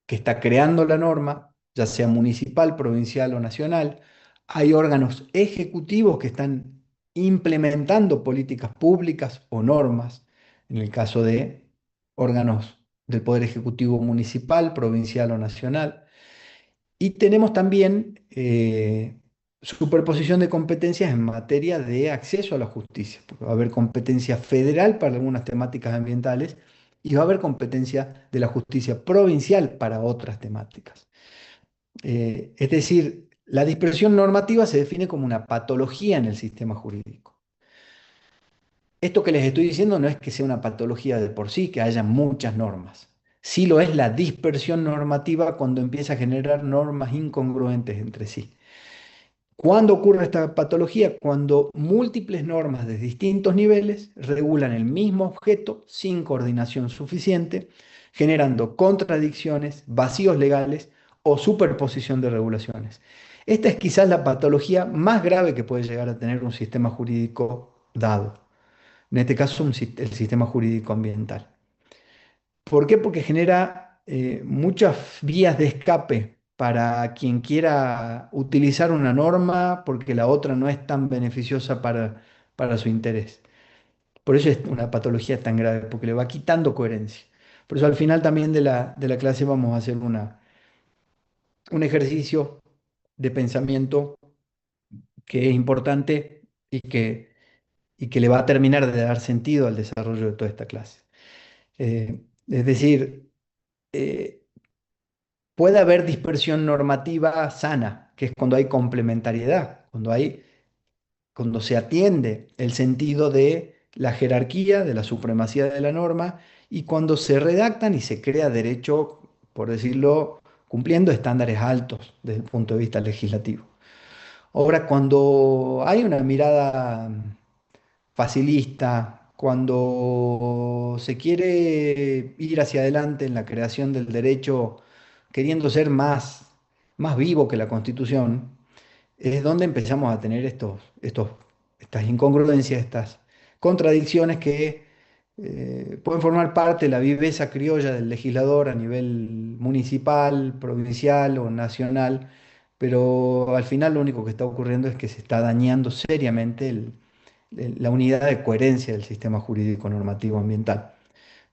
que está creando la norma, ya sea municipal, provincial o nacional. Hay órganos ejecutivos que están implementando políticas públicas o normas, en el caso de órganos del Poder Ejecutivo municipal, provincial o nacional. Y tenemos también superposición de competencias en materia de acceso a la justicia, porque va a haber competencia federal para algunas temáticas ambientales y va a haber competencia de la justicia provincial para otras temáticas. Es decir, la dispersión normativa se define como una patología en el sistema jurídico. Esto que les estoy diciendo no es que sea una patología de por sí, que haya muchas normas. Sí lo es la dispersión normativa cuando empieza a generar normas incongruentes entre sí. ¿Cuándo ocurre esta patología? Cuando múltiples normas de distintos niveles regulan el mismo objeto sin coordinación suficiente, generando contradicciones, vacíos legales o superposición de regulaciones. Esta es quizás la patología más grave que puede llegar a tener un sistema jurídico dado. En este caso, el sistema jurídico ambiental. ¿Por qué? Porque genera muchas vías de escape para quien quiera utilizar una norma porque la otra no es tan beneficiosa para su interés. Por eso es una patología tan grave, porque le va quitando coherencia. Por eso al final también de la clase vamos a hacer un ejercicio de pensamiento que es importante y que le va a terminar de dar sentido al desarrollo de toda esta clase. Es decir, eh, puede haber dispersión normativa sana, que es cuando hay complementariedad, cuando se atiende el sentido de la jerarquía, de la supremacía de la norma, y cuando se redactan y se crea derecho, por decirlo, cumpliendo estándares altos desde el punto de vista legislativo. Ahora, cuando hay una mirada facilista, cuando se quiere ir hacia adelante en la creación del derecho, queriendo ser más vivo que la Constitución, es donde empezamos a tener estas incongruencias, estas contradicciones que pueden formar parte de la viveza criolla del legislador a nivel municipal, provincial o nacional, pero al final lo único que está ocurriendo es que se está dañando seriamente la unidad de coherencia del sistema jurídico normativo ambiental.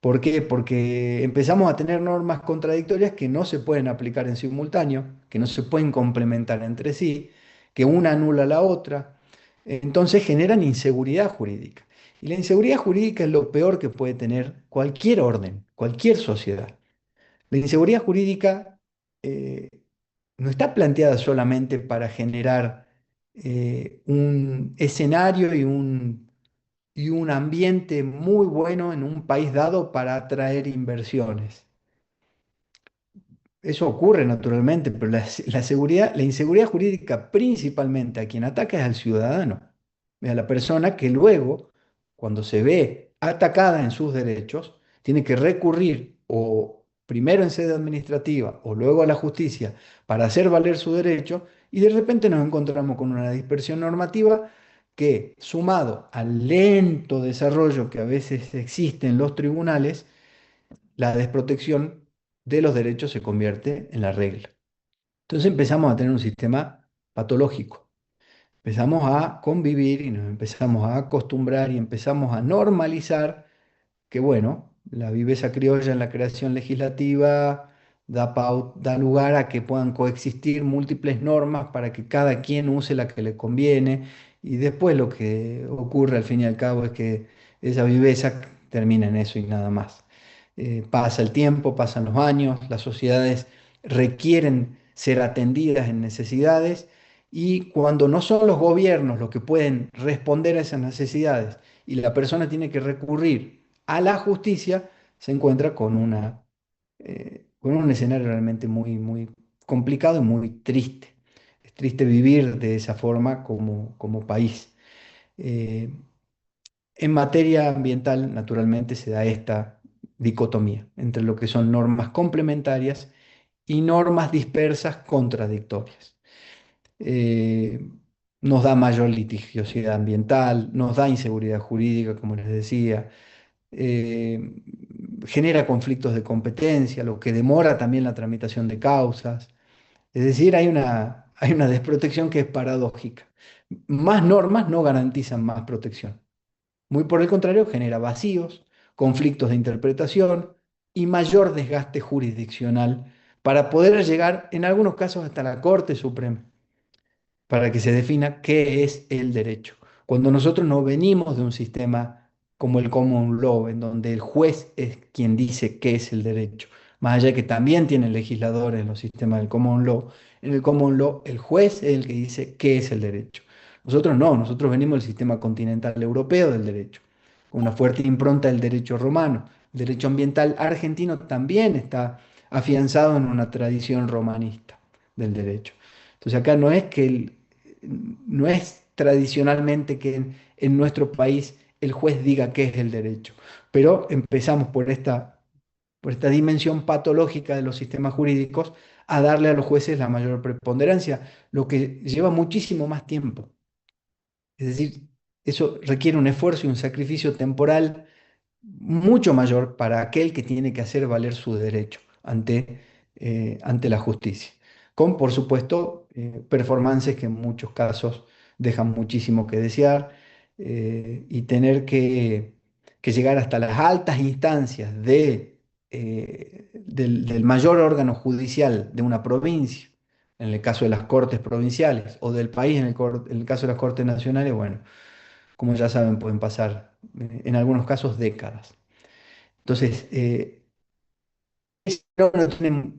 ¿Por qué? Porque empezamos a tener normas contradictorias que no se pueden aplicar en simultáneo, que no se pueden complementar entre sí, que una anula a la otra. Entonces generan inseguridad jurídica. Y la inseguridad jurídica es lo peor que puede tener cualquier orden, cualquier sociedad. La inseguridad jurídica eh, no está planteada solamente para generar un escenario y un ambiente muy bueno en un país dado para atraer inversiones. Eso ocurre naturalmente, pero la inseguridad jurídica principalmente a quien ataca es al ciudadano, a la persona que luego, cuando se ve atacada en sus derechos, tiene que recurrir o primero en sede administrativa o luego a la justicia para hacer valer su derecho y de repente nos encontramos con una dispersión normativa que, sumado al lento desarrollo que a veces existe en los tribunales, la desprotección de los derechos se convierte en la regla. Entonces empezamos a tener un sistema patológico. Empezamos a convivir y nos empezamos a acostumbrar y empezamos a normalizar que, bueno, la viveza criolla en la creación legislativa da lugar a que puedan coexistir múltiples normas para que cada quien use la que le conviene Y después lo que ocurre al fin y al cabo es que esa viveza termina en eso y nada más. Pasa el tiempo, pasan los años, las sociedades requieren ser atendidas en necesidades y cuando no son los gobiernos los que pueden responder a esas necesidades y la persona tiene que recurrir a la justicia, se encuentra con un escenario realmente muy, muy complicado y muy triste. Es triste vivir de esa forma como país. Eh, en materia ambiental, naturalmente, se da esta dicotomía entre lo que son normas complementarias y normas dispersas contradictorias. Eh, Nos da mayor litigiosidad ambiental, nos da inseguridad jurídica, como les decía, eh, genera conflictos de competencia, lo que demora también la tramitación de causas. Es decir, hay una desprotección que es paradójica. Más normas no garantizan más protección. Muy por el contrario, genera vacíos, conflictos de interpretación y mayor desgaste jurisdiccional para poder llegar, en algunos casos, hasta la Corte Suprema para que se defina qué es el derecho. Cuando nosotros no venimos de un sistema como el common law, en donde el juez es quien dice qué es el derecho, más allá de que también tienen legisladores en los sistemas del common law, en el common law el juez es el que dice qué es el derecho. Nosotros no, nosotros venimos del sistema continental europeo del derecho, con una fuerte impronta del derecho romano. El derecho ambiental argentino también está afianzado en una tradición romanista del derecho. Entonces acá no es tradicionalmente que en nuestro país el juez diga qué es el derecho, pero empezamos por esta dimensión patológica de los sistemas jurídicos a darle a los jueces la mayor preponderancia, lo que lleva muchísimo más tiempo. Es decir, eso requiere un esfuerzo y un sacrificio temporal mucho mayor para aquel que tiene que hacer valer su derecho ante la justicia. Con, por supuesto, performances que en muchos casos dejan muchísimo que desear y tener que llegar hasta las altas instancias del mayor órgano judicial de una provincia, en el caso de las cortes provinciales, o del país en el caso de las cortes nacionales, bueno, como ya saben, pueden pasar en algunos casos décadas. Entonces, este órgano tiene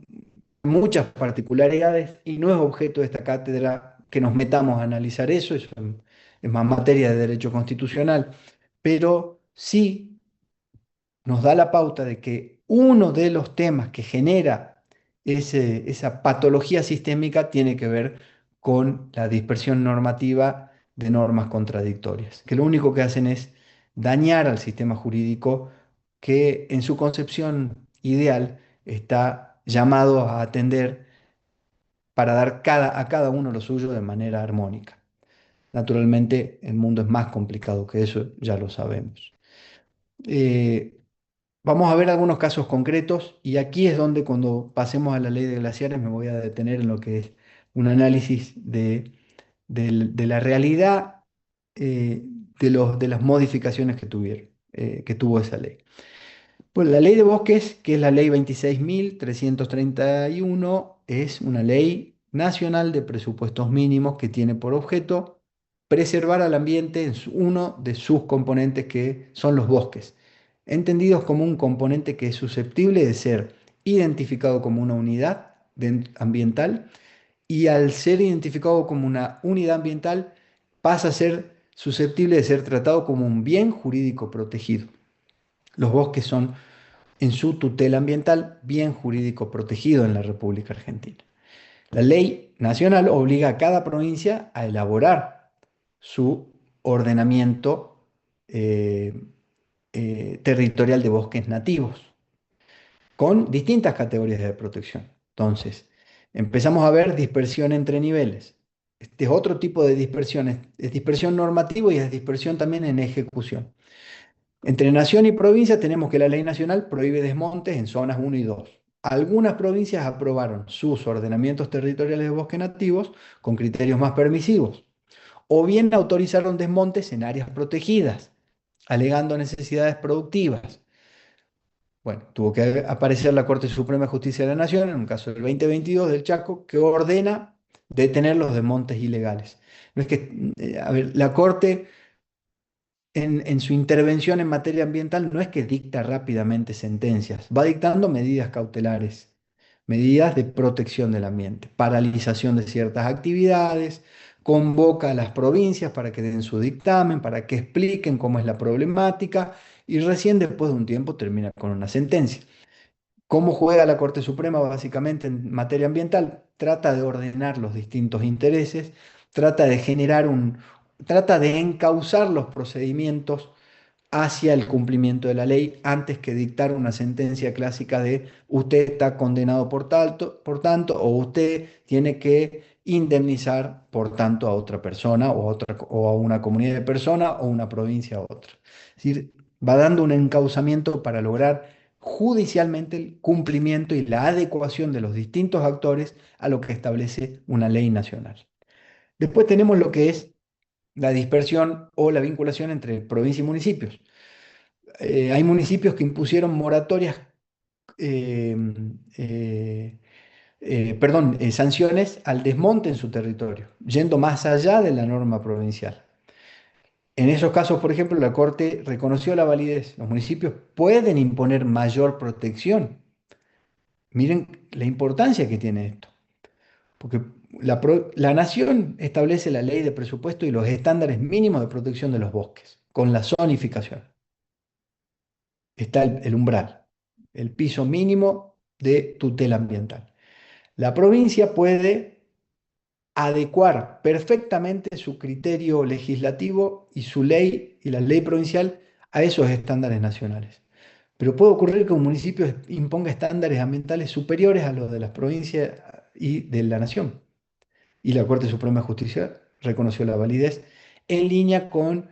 muchas particularidades y no es objeto de esta cátedra que nos metamos a analizar eso es más materia de derecho constitucional, pero sí nos da la pauta de que uno de los temas que genera esa patología sistémica tiene que ver con la dispersión normativa de normas contradictorias, que lo único que hacen es dañar al sistema jurídico que en su concepción ideal está llamado a atender para dar a cada uno lo suyo de manera armónica. Naturalmente, el mundo es más complicado que eso, ya lo sabemos. Eh, Vamos a ver algunos casos concretos y aquí es donde cuando pasemos a la ley de glaciares me voy a detener en lo que es un análisis de la realidad eh, de las modificaciones que tuvo esa ley. Pues la ley de bosques, que es la ley 26.331, es una ley nacional de presupuestos mínimos que tiene por objeto preservar al ambiente en uno de sus componentes que son los bosques, entendidos como un componente que es susceptible de ser identificado como una unidad ambiental y al ser identificado como una unidad ambiental pasa a ser susceptible de ser tratado como un bien jurídico protegido. Los bosques son en su tutela ambiental bien jurídico protegido en la República Argentina. La ley nacional obliga a cada provincia a elaborar su ordenamiento eh, territorial de bosques nativos con distintas categorías de protección. Entonces, empezamos a ver dispersión entre niveles. Este es otro tipo de dispersión, es dispersión normativa y es dispersión también en ejecución. Entre nación y provincia tenemos que la ley nacional prohíbe desmontes en zonas 1 y 2. Algunas provincias aprobaron sus ordenamientos territoriales de bosques nativos con criterios más permisivos, o bien autorizaron desmontes en áreas protegidas, alegando necesidades productivas. Bueno, tuvo que aparecer la Corte Suprema de Justicia de la Nación, en un caso del 2022 del Chaco, que ordena detener los desmontes ilegales. No es que, a ver, la Corte en su intervención en materia ambiental no es que dicta rápidamente sentencias, va dictando medidas cautelares, medidas de protección del ambiente, paralización de ciertas actividades, convoca a las provincias para que den su dictamen, para que expliquen cómo es la problemática y recién después de un tiempo termina con una sentencia. ¿Cómo juega la Corte Suprema básicamente en materia ambiental? Trata de ordenar los distintos intereses, trata de generar trata de encauzar los procedimientos hacia el cumplimiento de la ley antes que dictar una sentencia clásica de usted está condenado por tanto, o usted tiene que indemnizar por tanto a otra persona o a una comunidad de personas o una provincia a otra. Es decir, va dando un encauzamiento para lograr judicialmente el cumplimiento y la adecuación de los distintos actores a lo que establece una ley nacional. Después tenemos lo que es la dispersión o la vinculación entre provincia y municipios. Hay municipios que impusieron moratorias, eh, eh, perdón, sanciones al desmonte en su territorio, yendo más allá de la norma provincial. En esos casos, por ejemplo, la Corte reconoció la validez. Los municipios pueden imponer mayor protección. Miren la importancia que tiene esto, porque la nación establece la ley de presupuesto y los estándares mínimos de protección de los bosques, con la zonificación. Está el umbral, el piso mínimo de tutela ambiental. La provincia puede adecuar perfectamente su criterio legislativo y su ley y la ley provincial a esos estándares nacionales. Pero puede ocurrir que un municipio imponga estándares ambientales superiores a los de las provincias y de la nación. Y la Corte Suprema de Justicia reconoció la validez en línea con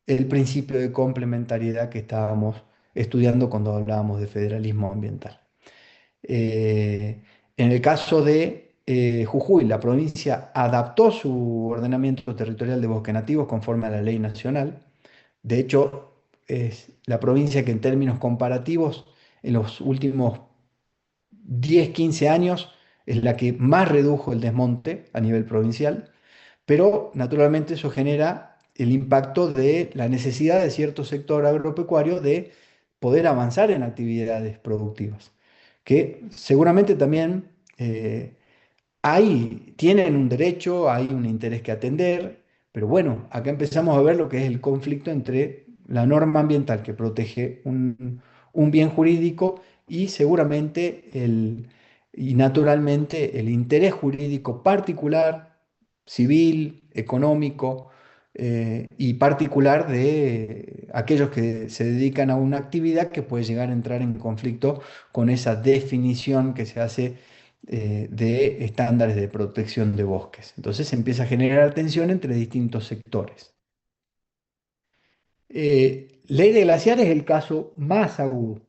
el principio de complementariedad que estábamos estudiando cuando hablábamos de federalismo ambiental. Eh, en el caso de Jujuy, la provincia adaptó su ordenamiento territorial de bosques nativos conforme a la ley nacional. De hecho, es la provincia que en términos comparativos en los últimos 10, 15 años es la que más redujo el desmonte a nivel provincial, pero naturalmente eso genera el impacto de la necesidad de cierto sector agropecuario de poder avanzar en actividades productivas, que seguramente también tienen un derecho, hay un interés que atender, pero bueno, acá empezamos a ver lo que es el conflicto entre la norma ambiental que protege un bien jurídico y seguramente y naturalmente el interés jurídico particular, civil, económico y particular de aquellos que se dedican a una actividad que puede llegar a entrar en conflicto con esa definición que se hace de estándares de protección de bosques. Entonces se empieza a generar tensión entre distintos sectores. Ley de glaciares es el caso más agudo,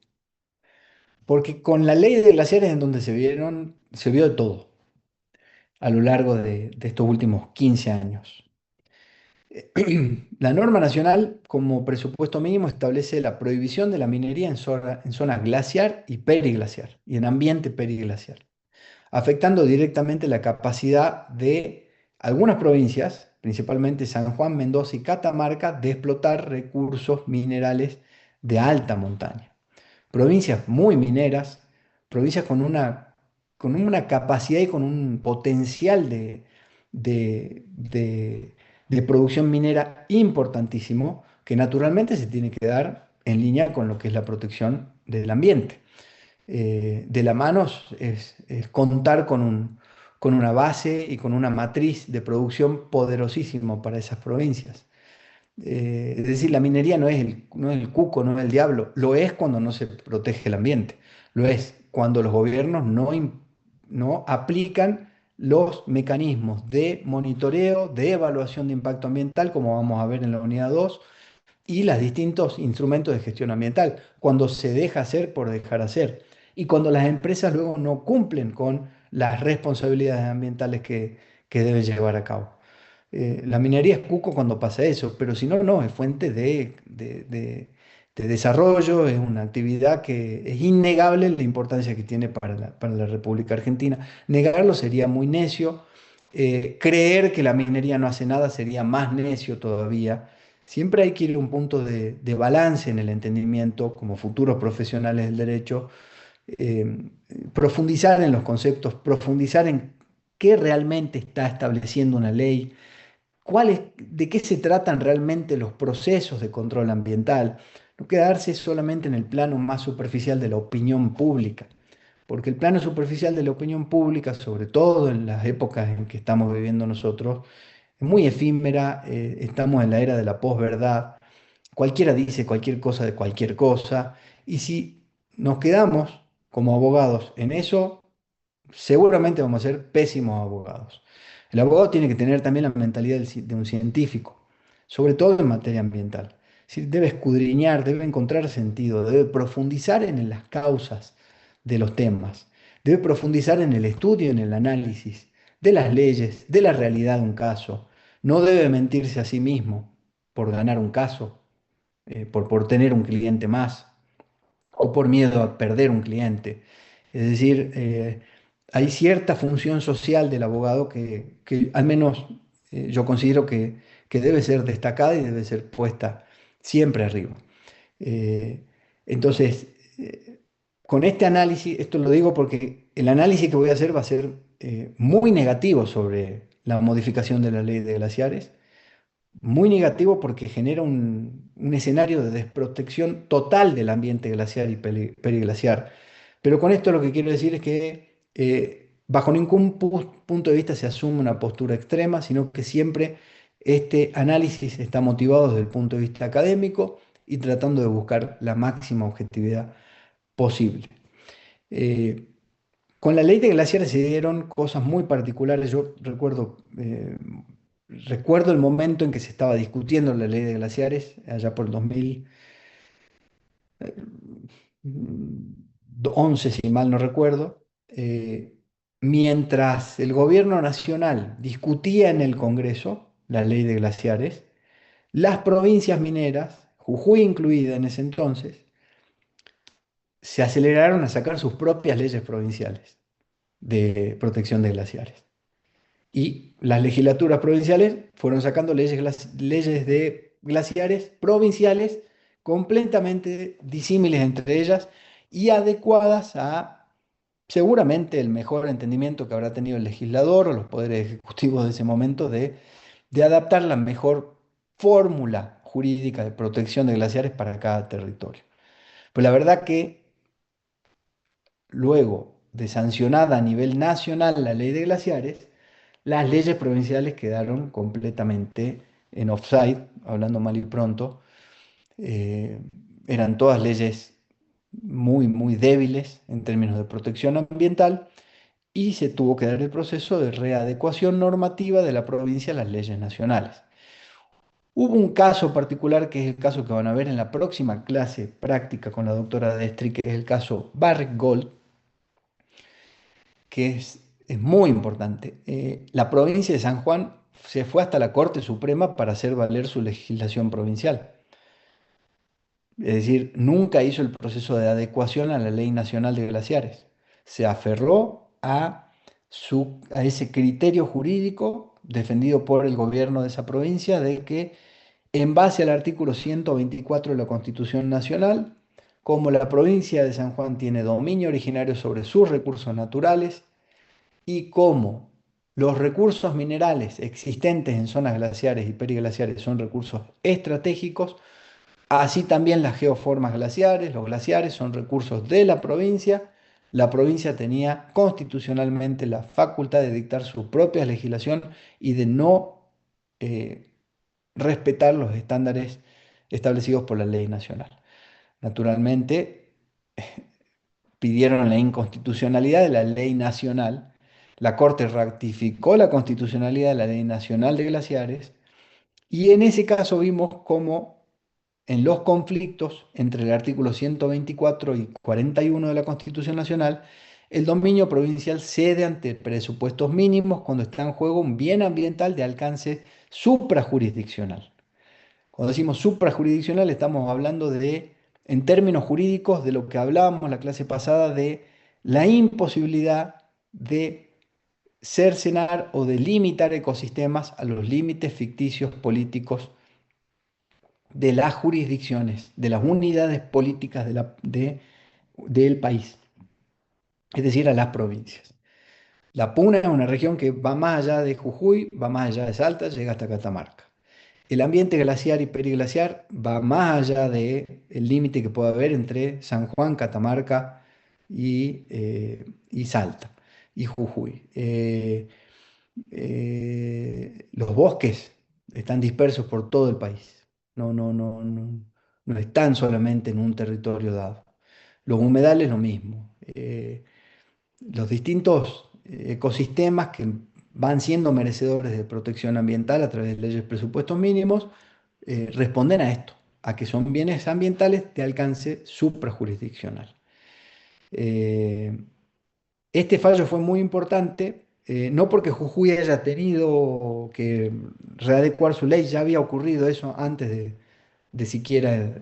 porque con la ley de glaciares en donde se vio de todo a lo largo de estos últimos 15 años. La norma nacional como presupuesto mínimo establece la prohibición de la minería en zona glaciar y periglaciar y en ambiente periglaciar, afectando directamente la capacidad de algunas provincias, principalmente San Juan, Mendoza y Catamarca, de explotar recursos minerales de alta montaña. Provincias muy mineras, provincias con una capacidad y con un potencial de, de- de producción minera importantísimo, que naturalmente se tiene que dar en línea con lo que es la protección del ambiente. De la mano es contar con una base y con una matriz de producción poderosísimo para esas provincias. Es decir, la minería no es el cuco, no es el diablo, lo es cuando no se protege el ambiente, lo es cuando los gobiernos no aplican los mecanismos de monitoreo, de evaluación de impacto ambiental, como vamos a ver en la unidad 2 y los distintos instrumentos de gestión ambiental, cuando se deja hacer por dejar hacer, y cuando las empresas luego no cumplen con las responsabilidades ambientales que deben llevar a cabo. La minería es cuco cuando pasa eso, pero si no, no, es fuente de desarrollo, es una actividad que es innegable la importancia que tiene para la República Argentina. Negarlo sería muy necio Creer que la minería no hace nada sería más necio todavía. Siempre hay que ir a un punto de balance en el entendimiento como futuros profesionales del derecho, eh, profundizar en los conceptos, profundizar en qué realmente está estableciendo una ley, de qué se tratan realmente los procesos de control ambiental, no quedarse solamente en el plano más superficial de la opinión pública, porque el plano superficial de la opinión pública, sobre todo en las épocas en que estamos viviendo nosotros, es muy efímera, estamos en la era de la posverdad, cualquiera dice cualquier cosa de cualquier cosa, y si nos quedamos como abogados en eso, seguramente vamos a ser pésimos abogados. El abogado tiene que tener también la mentalidad de un científico, sobre todo en materia ambiental. Es decir, debe escudriñar, debe encontrar sentido, debe profundizar en las causas de los temas, debe profundizar en el estudio, en el análisis de las leyes, de la realidad de un caso. No debe mentirse a sí mismo por ganar un caso, por tener un cliente más o por miedo a perder un cliente. Es decir, hay cierta función social del abogado que al menos yo considero que debe ser destacada y debe ser puesta siempre arriba. Eh, entonces, con este análisis, esto lo digo porque el análisis que voy a hacer va a ser muy negativo sobre la modificación de la ley de glaciares, muy negativo porque genera un escenario de desprotección total del ambiente glaciar y periglaciar. Pero con esto lo que quiero decir es que bajo ningún punto de vista se asume una postura extrema, sino que siempre este análisis está motivado desde el punto de vista académico y tratando de buscar la máxima objetividad posible. Eh, con la ley de glaciares se dieron cosas muy particulares. Yo recuerdo el momento en que se estaba discutiendo la ley de glaciares, allá por el 2011, si mal no recuerdo, mientras el gobierno nacional discutía en el Congreso la ley de glaciares, las provincias mineras, Jujuy incluida en ese entonces, se aceleraron a sacar sus propias leyes provinciales de protección de glaciares. Y las legislaturas provinciales fueron sacando leyes de glaciares provinciales completamente disímiles entre ellas y adecuadas a seguramente el mejor entendimiento que habrá tenido el legislador o los poderes ejecutivos de ese momento de adaptar la mejor fórmula jurídica de protección de glaciares para cada territorio. Pues la verdad que luego de sancionada a nivel nacional la ley de glaciares, las leyes provinciales quedaron completamente en offside, hablando mal y pronto. eh, Eran todas leyes muy, muy débiles en términos de protección ambiental y se tuvo que dar el proceso de readecuación normativa de la provincia a las leyes nacionales. Hubo un caso particular que es el caso que van a ver en la próxima clase práctica con la doctora Destri, que es el caso Barrick Gold, que es muy importante. La provincia de San Juan se fue hasta la Corte Suprema para hacer valer su legislación provincial. Es decir, nunca hizo el proceso de adecuación a la Ley Nacional de Glaciares. Se aferró a ese criterio jurídico defendido por el gobierno de esa provincia de que en base al artículo 124 de la Constitución Nacional, como la provincia de San Juan tiene dominio originario sobre sus recursos naturales, y cómo los recursos minerales existentes en zonas glaciares y periglaciares son recursos estratégicos, así también las geoformas glaciares, los glaciares son recursos de la provincia. La provincia tenía constitucionalmente la facultad de dictar su propia legislación y de no eh, respetar los estándares establecidos por la ley nacional. Naturalmente, pidieron la inconstitucionalidad de la ley nacional. La Corte ratificó la constitucionalidad de la Ley Nacional de Glaciares y en ese caso vimos cómo en los conflictos entre el artículo 124 y 41 de la Constitución Nacional, el dominio provincial cede ante presupuestos mínimos cuando está en juego un bien ambiental de alcance suprajurisdiccional. Cuando decimos suprajurisdiccional estamos hablando en términos jurídicos, de lo que hablábamos la clase pasada, de la imposibilidad de cercenar o delimitar ecosistemas a los límites ficticios políticos de las jurisdicciones, de las unidades políticas del país, es decir, a las provincias. La Puna es una región que va más allá de Jujuy, va más allá de Salta, llega hasta Catamarca. El ambiente glaciar y periglaciar va más allá del límite que puede haber entre San Juan, Catamarca y Salta y Jujuy. Los bosques están dispersos por todo el país. No están solamente en un territorio dado. Los humedales lo mismo. Los distintos ecosistemas que van siendo merecedores de protección ambiental a través de leyes de presupuestos mínimos responden a esto, a que son bienes ambientales de alcance suprajurisdiccional. Eh, este fallo fue muy importante, no porque Jujuy haya tenido que readecuar su ley, ya había ocurrido eso antes de siquiera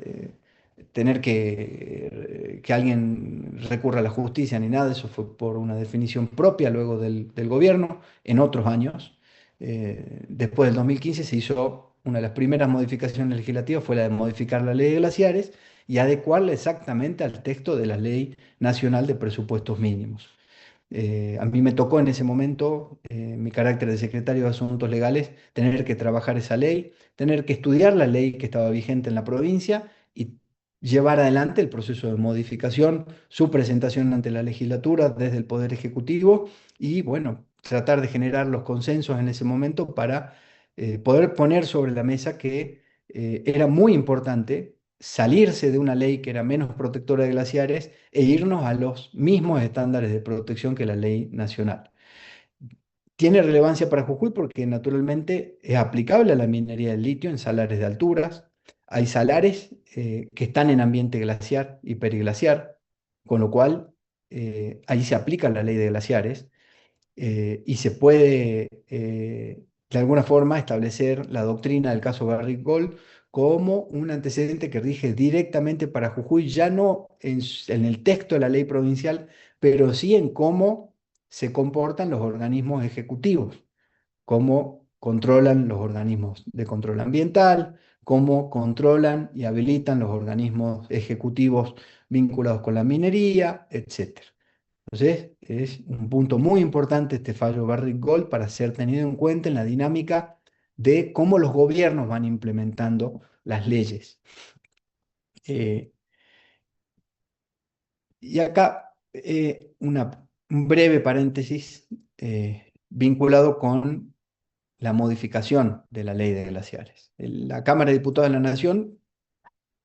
tener que alguien recurra a la justicia ni nada, eso fue por una definición propia luego del gobierno en otros años. Después del 2015 se hizo una de las primeras modificaciones legislativas, fue la de modificar la ley de glaciares y adecuarla exactamente al texto de la Ley Nacional de Presupuestos Mínimos. A mí me tocó en ese momento, mi carácter de secretario de Asuntos Legales, tener que trabajar esa ley, tener que estudiar la ley que estaba vigente en la provincia y llevar adelante el proceso de modificación, su presentación ante la legislatura desde el Poder Ejecutivo y, bueno, tratar de generar los consensos en ese momento para poder poner sobre la mesa que era muy importante salirse de una ley que era menos protectora de glaciares e irnos a los mismos estándares de protección que la ley nacional. Tiene relevancia para Jujuy porque naturalmente es aplicable a la minería del litio en salares de alturas. Hay salares que están en ambiente glaciar y periglaciar, con lo cual ahí se aplica la ley de glaciares y se puede de alguna forma establecer la doctrina del caso Barrick Gold como un antecedente que rige directamente para Jujuy, ya no en el texto de la ley provincial, pero sí en cómo se comportan los organismos ejecutivos, cómo controlan los organismos de control ambiental, cómo controlan y habilitan los organismos ejecutivos vinculados con la minería, etcétera. Entonces, es un punto muy importante este fallo Barrick Gold para ser tenido en cuenta en la dinámica de cómo los gobiernos van implementando las leyes. Eh, y acá un breve paréntesis vinculado con la modificación de la ley de glaciares. La Cámara de Diputados de la Nación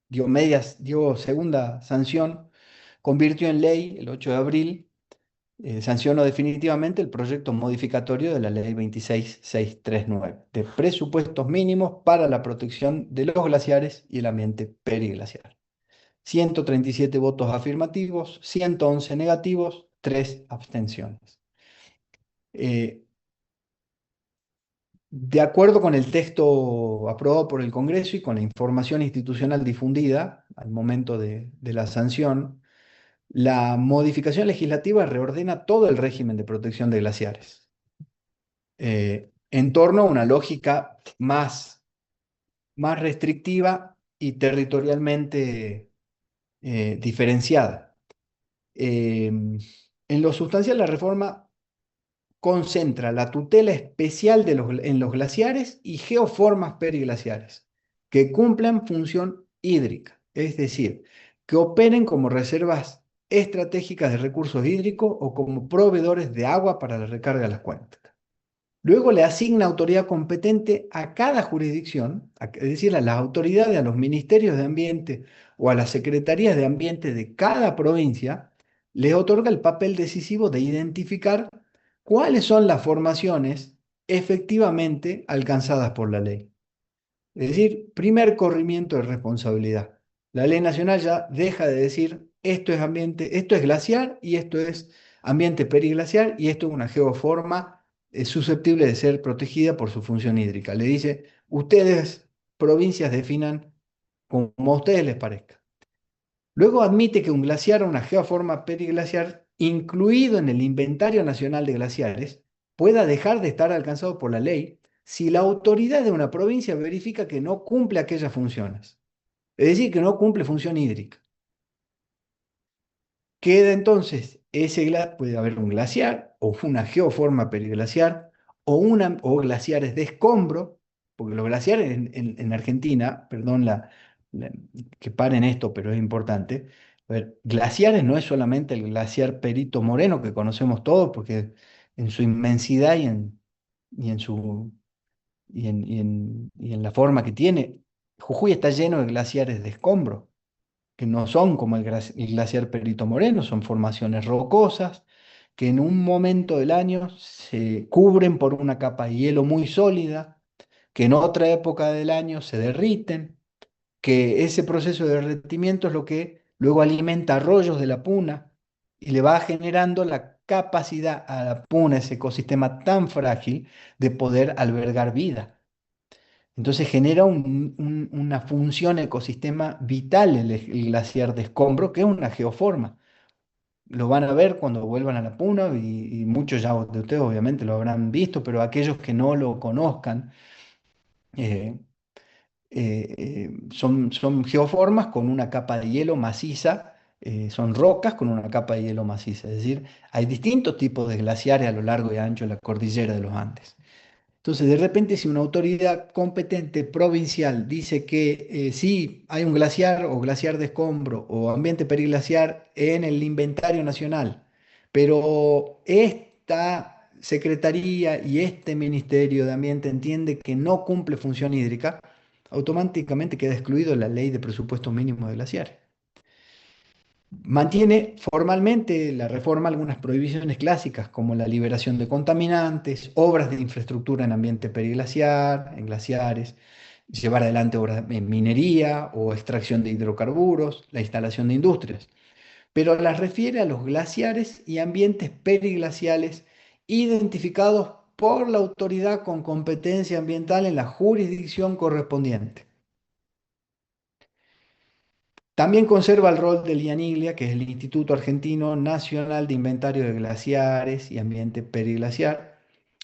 dio segunda sanción, convirtió en ley el 8 de abril sancionó definitivamente el proyecto modificatorio de la Ley 26639 de presupuestos mínimos para la protección de los glaciares y el ambiente periglaciar. 137 votos afirmativos, 111 negativos, 3 abstenciones. De acuerdo con el texto aprobado por el Congreso y con la información institucional difundida al momento de la sanción, la modificación legislativa reordena todo el régimen de protección de glaciares en torno a una lógica más restrictiva y territorialmente diferenciada. En lo sustancial, la reforma concentra la tutela especial en los glaciares y geoformas periglaciares que cumplan función hídrica, es decir, que operen como reservas estratégicas de recursos hídricos o como proveedores de agua para la recarga de las cuencas. Luego le asigna autoridad competente a cada jurisdicción, es decir, a las autoridades, a los ministerios de ambiente o a las secretarías de ambiente de cada provincia, les otorga el papel decisivo de identificar cuáles son las formaciones efectivamente alcanzadas por la ley. Es decir, primer corrimiento de responsabilidad. La ley nacional ya deja de decir esto es ambiente, esto es glaciar y esto es ambiente periglaciar y esto es una geoforma es susceptible de ser protegida por su función hídrica. Le dice, ustedes, provincias, definan como a ustedes les parezca. Luego admite que un glaciar o una geoforma periglaciar, incluido en el Inventario Nacional de Glaciares, pueda dejar de estar alcanzado por la ley si la autoridad de una provincia verifica que no cumple aquellas funciones. Es decir, que no cumple función hídrica. Queda entonces puede haber un glaciar o una geoforma periglaciar o glaciares de escombro, porque los glaciares en Argentina, perdón la- que paren esto, pero es importante. A ver, glaciares no es solamente el glaciar Perito Moreno que conocemos todos, porque en su inmensidad y en su y en la forma que tiene, Jujuy está lleno de glaciares de escombro que no son como el glaciar Perito Moreno, son formaciones rocosas que en un momento del año se cubren por una capa de hielo muy sólida, que en otra época del año se derriten, que ese proceso de derretimiento es lo que luego alimenta arroyos de la puna y le va generando la capacidad a la puna, ese ecosistema tan frágil, de poder albergar vida. Entonces genera una función ecosistema vital el glaciar de escombro, que es una geoforma. Lo van a ver cuando vuelvan a la Puna y muchos ya de ustedes obviamente lo habrán visto, pero aquellos que no lo conozcan, eh, son geoformas con una capa de hielo maciza, son rocas con una capa de hielo maciza. Es decir, hay distintos tipos de glaciares a lo largo y ancho de la cordillera de los Andes. Entonces, de repente, si una autoridad competente provincial dice que sí hay un glaciar o glaciar de escombro o ambiente periglaciar en el inventario nacional, pero esta secretaría y este Ministerio de Ambiente entiende que no cumple función hídrica, automáticamente queda excluido la ley de presupuesto mínimo de glaciares. Mantiene formalmente la reforma algunas prohibiciones clásicas como la liberación de contaminantes, obras de infraestructura en ambiente periglaciar, en glaciares, llevar adelante obras en minería o extracción de hidrocarburos, la instalación de industrias, pero las refiere a los glaciares y ambientes periglaciales identificados por la autoridad con competencia ambiental en la jurisdicción correspondiente. También conserva el rol del IANIGLIA, que es el Instituto Argentino Nacional de Inventario de Glaciares y Ambiente Periglaciar.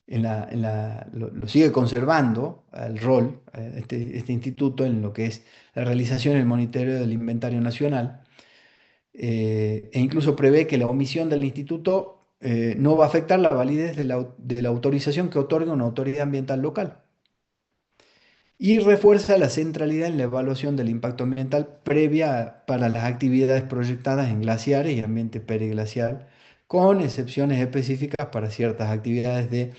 Lo sigue conservando el rol, este instituto, en lo que es la realización y el monitoreo del inventario nacional, e incluso prevé que la omisión del instituto no va a afectar la validez de la autorización que otorga una autoridad ambiental local y refuerza la centralidad en la evaluación del impacto ambiental previa para las actividades proyectadas en glaciares y ambiente periglacial, con excepciones específicas para ciertas actividades de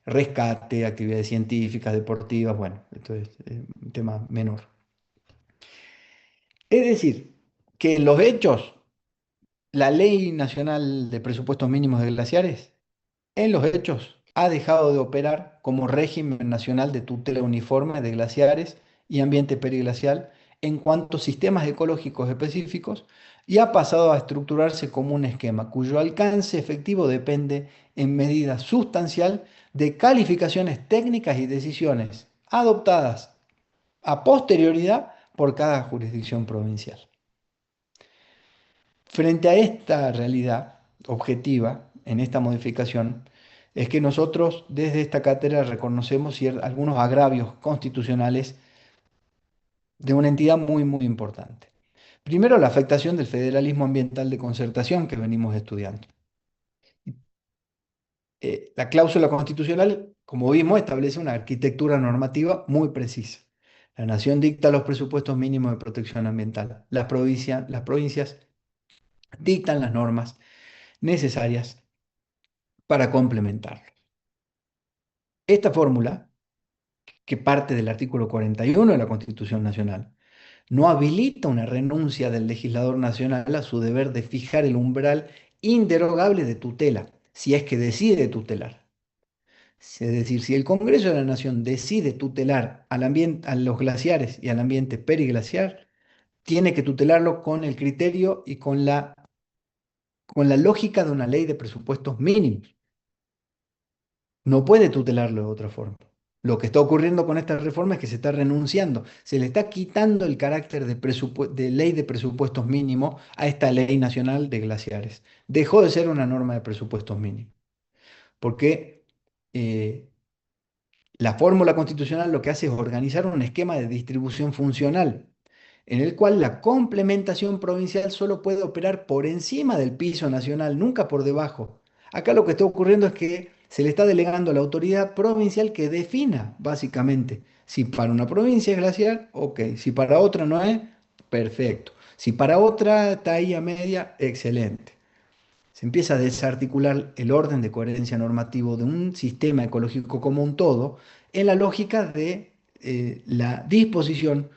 rescate, actividades científicas, deportivas, bueno, esto es un tema menor. Es decir, que en los hechos, la Ley Nacional de Presupuestos Mínimos de Glaciares en los hechos, ha dejado de operar como régimen nacional de tutela uniforme de glaciares y ambiente periglacial en cuanto a sistemas ecológicos específicos y ha pasado a estructurarse como un esquema cuyo alcance efectivo depende en medida sustancial de calificaciones técnicas y decisiones adoptadas a posterioridad por cada jurisdicción provincial. Frente a esta realidad objetiva, en esta modificación, es que nosotros desde esta cátedra reconocemos algunos agravios constitucionales de una entidad muy, muy importante. Primero, la afectación del federalismo ambiental de concertación que venimos estudiando. La cláusula constitucional, como vimos, establece una arquitectura normativa muy precisa. La nación dicta los presupuestos mínimos de protección ambiental. Las provincias dictan las normas necesarias para complementarlo. Esta fórmula, que parte del artículo 41 de la Constitución Nacional, no habilita una renuncia del legislador nacional a su deber de fijar el umbral inderogable de tutela, si es que decide tutelar. Es decir, si el Congreso de la Nación decide tutelar a los glaciares y al ambiente periglaciar, tiene que tutelarlo con el criterio y con la lógica de una ley de presupuestos mínimos. No puede tutelarlo de otra forma. Lo que está ocurriendo con esta reforma es que se está renunciando, se le está quitando el carácter de ley de presupuestos mínimos a esta ley nacional de glaciares. Dejó de ser una norma de presupuestos mínimos, porque eh, la fórmula constitucional lo que hace es organizar un esquema de distribución funcional, en el cual la complementación provincial solo puede operar por encima del piso nacional, nunca por debajo. Acá lo que está ocurriendo es que se le está delegando a la autoridad provincial que defina, básicamente, si para una provincia es glaciar, ok, si para otra no es, perfecto. Si para otra está ahí a media, excelente. Se empieza a desarticular el orden de coherencia normativo de un sistema ecológico como un todo en la lógica de la disposición,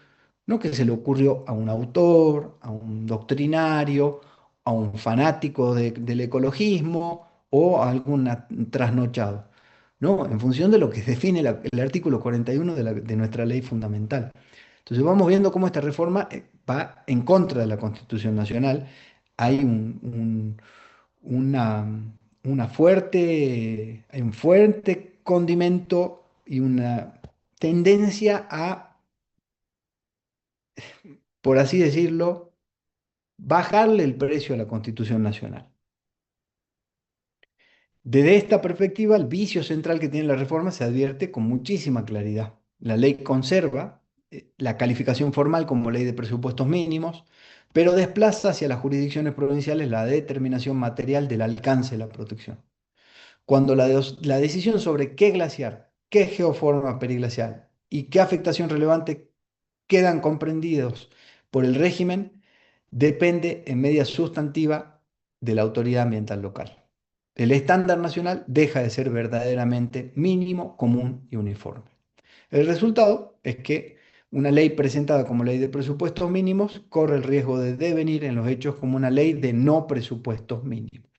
no que se le ocurrió a un autor, a un doctrinario, a un fanático del ecologismo o a algún trasnochado, ¿no? En función de lo que define el artículo 41 de nuestra ley fundamental. Entonces vamos viendo cómo esta reforma va en contra de la Constitución Nacional. Hay una, hay un fuerte condimento y una tendencia a, por así decirlo, bajarle el precio a la Constitución Nacional. Desde esta perspectiva, el vicio central que tiene la reforma se advierte con muchísima claridad. La ley conserva la calificación formal como ley de presupuestos mínimos, pero desplaza hacia las jurisdicciones provinciales la determinación material del alcance de la protección. Cuando la decisión sobre qué glaciar, qué geoforma periglacial y qué afectación relevante quedan comprendidos por el régimen, depende en medida sustantiva de la autoridad ambiental local. El estándar nacional deja de ser verdaderamente mínimo, común y uniforme. El resultado es que una ley presentada como ley de presupuestos mínimos corre el riesgo de devenir en los hechos como una ley de no presupuestos mínimos.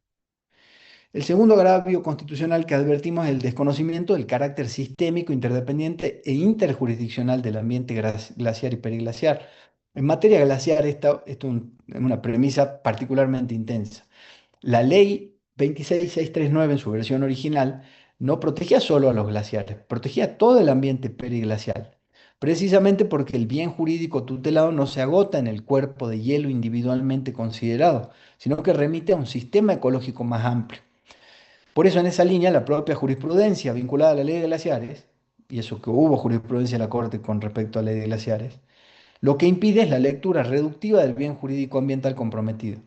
El segundo agravio constitucional que advertimos es el desconocimiento del carácter sistémico, interdependiente e interjurisdiccional del ambiente glaciar y periglaciar. En materia glaciar, esto es una premisa particularmente intensa. La ley 26639 en su versión original no protegía solo a los glaciares, protegía todo el ambiente periglacial, precisamente porque el bien jurídico tutelado no se agota en el cuerpo de hielo individualmente considerado, sino que remite a un sistema ecológico más amplio. Por eso en esa línea la propia jurisprudencia vinculada a la ley de glaciares, y eso que hubo jurisprudencia de la Corte con respecto a la ley de glaciares, lo que impide es la lectura reductiva del bien jurídico ambiental comprometido.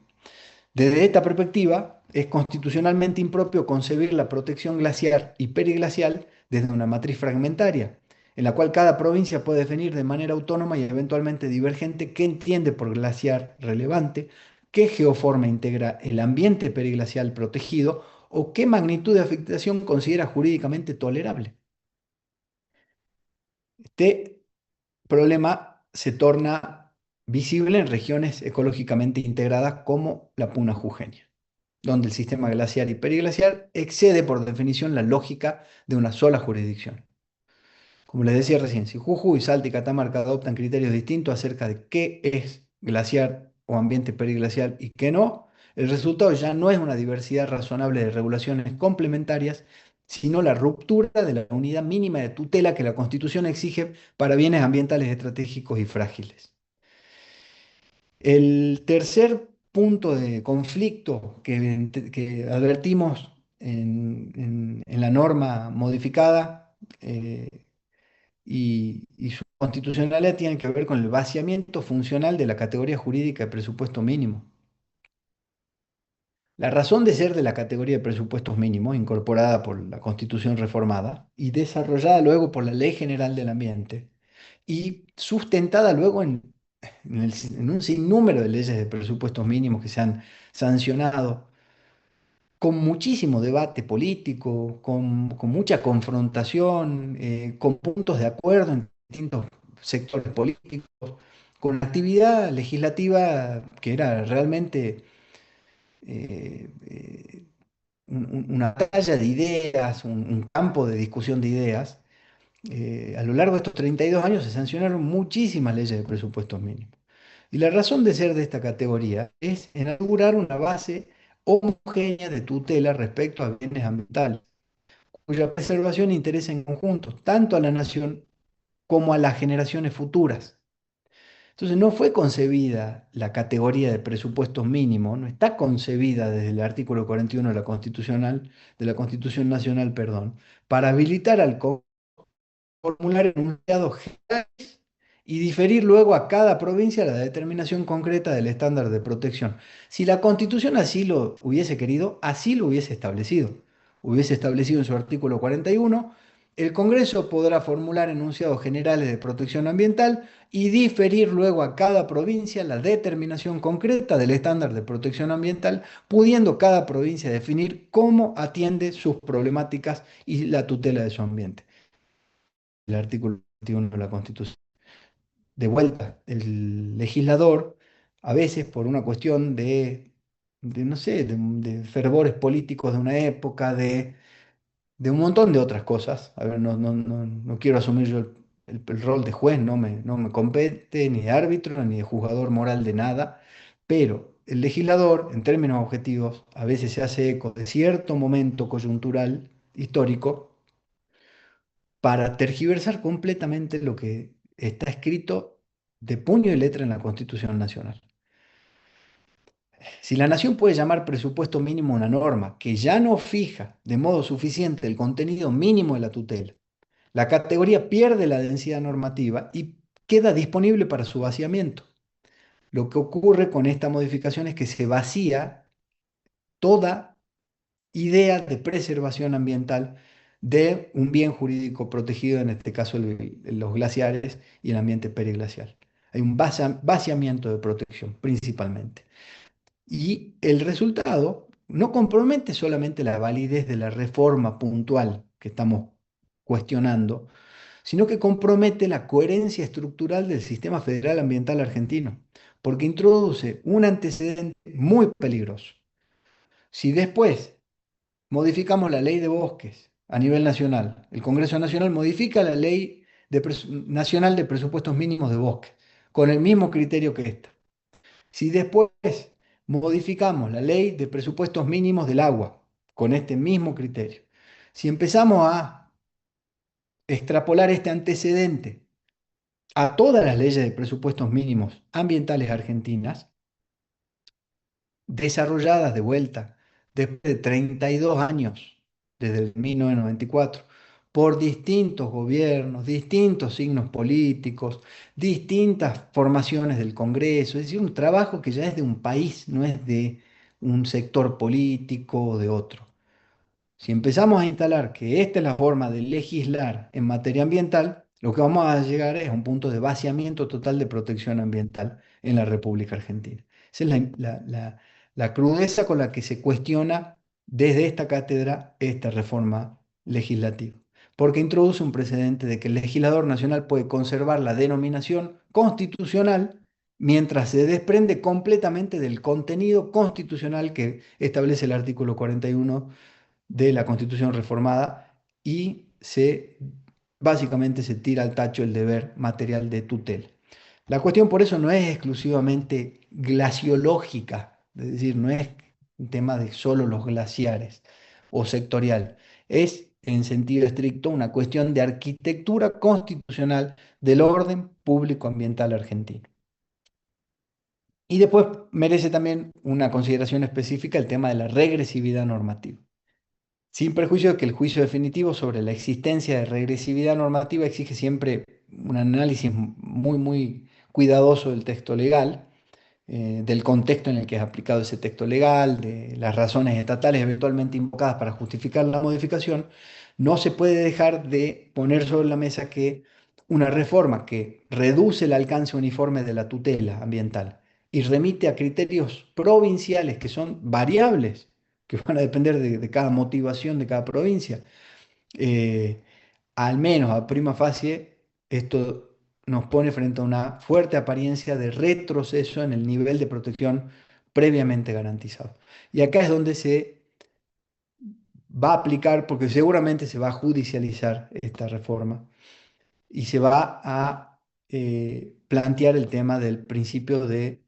Desde esta perspectiva, es constitucionalmente impropio concebir la protección glaciar y periglacial desde una matriz fragmentaria, en la cual cada provincia puede definir de manera autónoma y eventualmente divergente qué entiende por glaciar relevante, qué geoforma integra el ambiente periglacial protegido o qué magnitud de afectación considera jurídicamente tolerable. Este problema se torna visible en regiones ecológicamente integradas como la Puna Jujeña, donde el sistema glaciar y periglaciar excede por definición la lógica de una sola jurisdicción. Como les decía recién, si Jujuy, Salta y Catamarca adoptan criterios distintos acerca de qué es glaciar o ambiente periglacial y qué no, el resultado ya no es una diversidad razonable de regulaciones complementarias, sino la ruptura de la unidad mínima de tutela que la Constitución exige para bienes ambientales estratégicos y frágiles. El tercer punto de conflicto que advertimos en la norma modificada y su constitucionalidad tiene que ver con el vaciamiento funcional de la categoría jurídica de presupuesto mínimo. La razón de ser de la categoría de presupuestos mínimos, incorporada por la Constitución reformada y desarrollada luego por la Ley General del Ambiente y sustentada luego en un sinnúmero de leyes de presupuestos mínimos que se han sancionado, con muchísimo debate político, con mucha confrontación, con puntos de acuerdo en distintos sectores políticos, con actividad legislativa que era realmente una batalla de ideas, un campo de discusión de ideas. A lo largo de estos 32 años se sancionaron muchísimas leyes de presupuestos mínimos. Y la razón de ser de esta categoría es inaugurar una base homogénea de tutela respecto a bienes ambientales, cuya preservación interesa en conjunto tanto a la nación como a las generaciones futuras. Entonces no fue concebida la categoría de presupuestos mínimos, no está concebida desde el artículo 41 de la Constitución Nacional, perdón, para habilitar al formular enunciados generales y diferir luego a cada provincia la determinación concreta del estándar de protección. Si la Constitución así lo hubiese querido, así lo hubiese establecido. Hubiese establecido en su artículo 41, el Congreso podrá formular enunciados generales de protección ambiental y diferir luego a cada provincia la determinación concreta del estándar de protección ambiental, pudiendo cada provincia definir cómo atiende sus problemáticas y la tutela de su ambiente. El artículo 21 de la Constitución. De vuelta, el legislador, a veces por una cuestión no sé, de fervores políticos de una época, de un montón de otras cosas. A ver, no quiero asumir yo el rol de juez, no me compete ni de árbitro ni de juzgador moral de nada, pero el legislador, en términos objetivos, a veces se hace eco de cierto momento coyuntural histórico para tergiversar completamente lo que está escrito de puño y letra en la Constitución Nacional. Si la nación puede llamar presupuesto mínimo una norma que ya no fija de modo suficiente el contenido mínimo de la tutela, la categoría pierde la densidad normativa y queda disponible para su vaciamiento. Lo que ocurre con esta modificación es que se vacía toda idea de preservación ambiental de un bien jurídico protegido, en este caso los glaciares y el ambiente periglacial. Hay un vaciamiento de protección principalmente. Y el resultado no compromete solamente la validez de la reforma puntual que estamos cuestionando, sino que compromete la coherencia estructural del sistema federal ambiental argentino, porque introduce un antecedente muy peligroso. Si después modificamos la ley de bosques a nivel nacional. El Congreso Nacional modifica la ley nacional de presupuestos mínimos de bosques, con el mismo criterio que esta. Si después modificamos la ley de presupuestos mínimos del agua, con este mismo criterio. Si empezamos a extrapolar este antecedente a todas las leyes de presupuestos mínimos ambientales argentinas, desarrolladas de vuelta después de 32 años, desde el 1994, por distintos gobiernos, distintos signos políticos, distintas formaciones del Congreso, es decir, un trabajo que ya es de un país, no es de un sector político o de otro. Si empezamos a instalar que esta es la forma de legislar en materia ambiental, lo que vamos a llegar es a un punto de vaciamiento total de protección ambiental en la República Argentina. Esa es la crudeza con la que se cuestiona desde esta cátedra esta reforma legislativa, porque introduce un precedente de que el legislador nacional puede conservar la denominación constitucional mientras se desprende completamente del contenido constitucional que establece el artículo 41 de la Constitución reformada y básicamente se tira al tacho el deber material de tutela. La cuestión por eso no es exclusivamente glaciológica, es decir, no es un tema de solo los glaciares o sectorial, es en sentido estricto una cuestión de arquitectura constitucional del orden público ambiental argentino. Y después merece también una consideración específica el tema de la regresividad normativa. Sin perjuicio de que el juicio definitivo sobre la existencia de regresividad normativa exige siempre un análisis muy cuidadoso del texto legal, del contexto en el que es aplicado ese texto legal, de las razones estatales eventualmente invocadas para justificar la modificación, no se puede dejar de poner sobre la mesa que una reforma que reduce el alcance uniforme de la tutela ambiental y remite a criterios provinciales que son variables, que van a depender de cada motivación de cada provincia, eh, al menos a prima facie, esto nos pone frente a una fuerte apariencia de retroceso en el nivel de protección previamente garantizado. Y acá es donde se va a aplicar, porque seguramente se va a judicializar esta reforma y se va a plantear el tema del principio de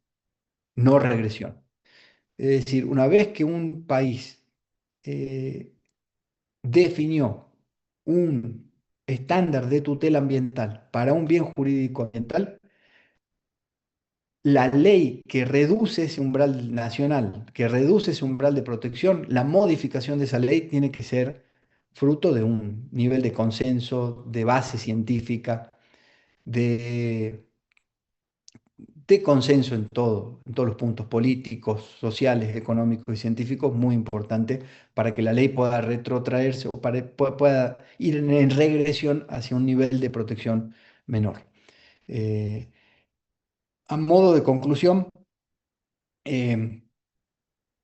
no regresión. Es decir, una vez que un país eh, definió un estándar de tutela ambiental para un bien jurídico ambiental, la ley que reduce ese umbral nacional, que reduce ese umbral de protección, la modificación de esa ley tiene que ser fruto de un nivel de consenso, de base científica, de, de consenso en todos los puntos políticos, sociales, económicos y científicos, muy importante para que la ley pueda retrotraerse o pueda ir en regresión hacia un nivel de protección menor. Eh, a modo de conclusión, eh,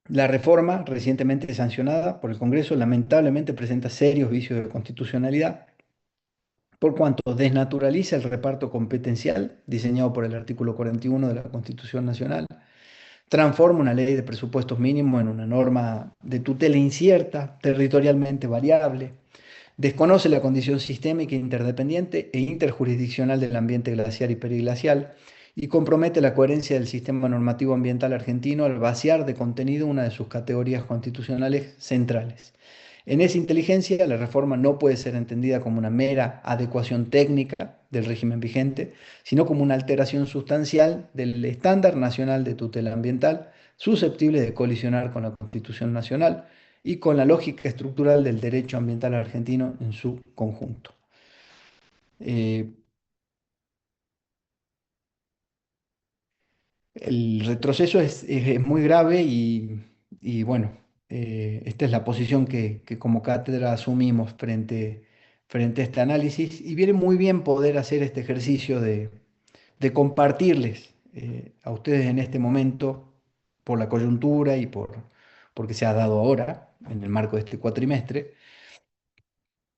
la reforma recientemente sancionada por el Congreso lamentablemente presenta serios vicios de constitucionalidad, por cuanto desnaturaliza el reparto competencial diseñado por el artículo 41 de la Constitución Nacional, transforma una ley de presupuestos mínimos en una norma de tutela incierta, territorialmente variable, desconoce la condición sistémica, interdependiente e interjurisdiccional del ambiente glaciar y periglacial y compromete la coherencia del sistema normativo ambiental argentino al vaciar de contenido una de sus categorías constitucionales centrales. En esa inteligencia, la reforma no puede ser entendida como una mera adecuación técnica del régimen vigente, sino como una alteración sustancial del estándar nacional de tutela ambiental, susceptible de colisionar con la Constitución Nacional y con la lógica estructural del derecho ambiental argentino en su conjunto. Eh, el retroceso es muy grave y bueno, esta es la posición que como cátedra asumimos frente a este análisis y viene muy bien poder hacer este ejercicio de compartirles a ustedes en este momento por la coyuntura y porque se ha dado ahora en el marco de este cuatrimestre.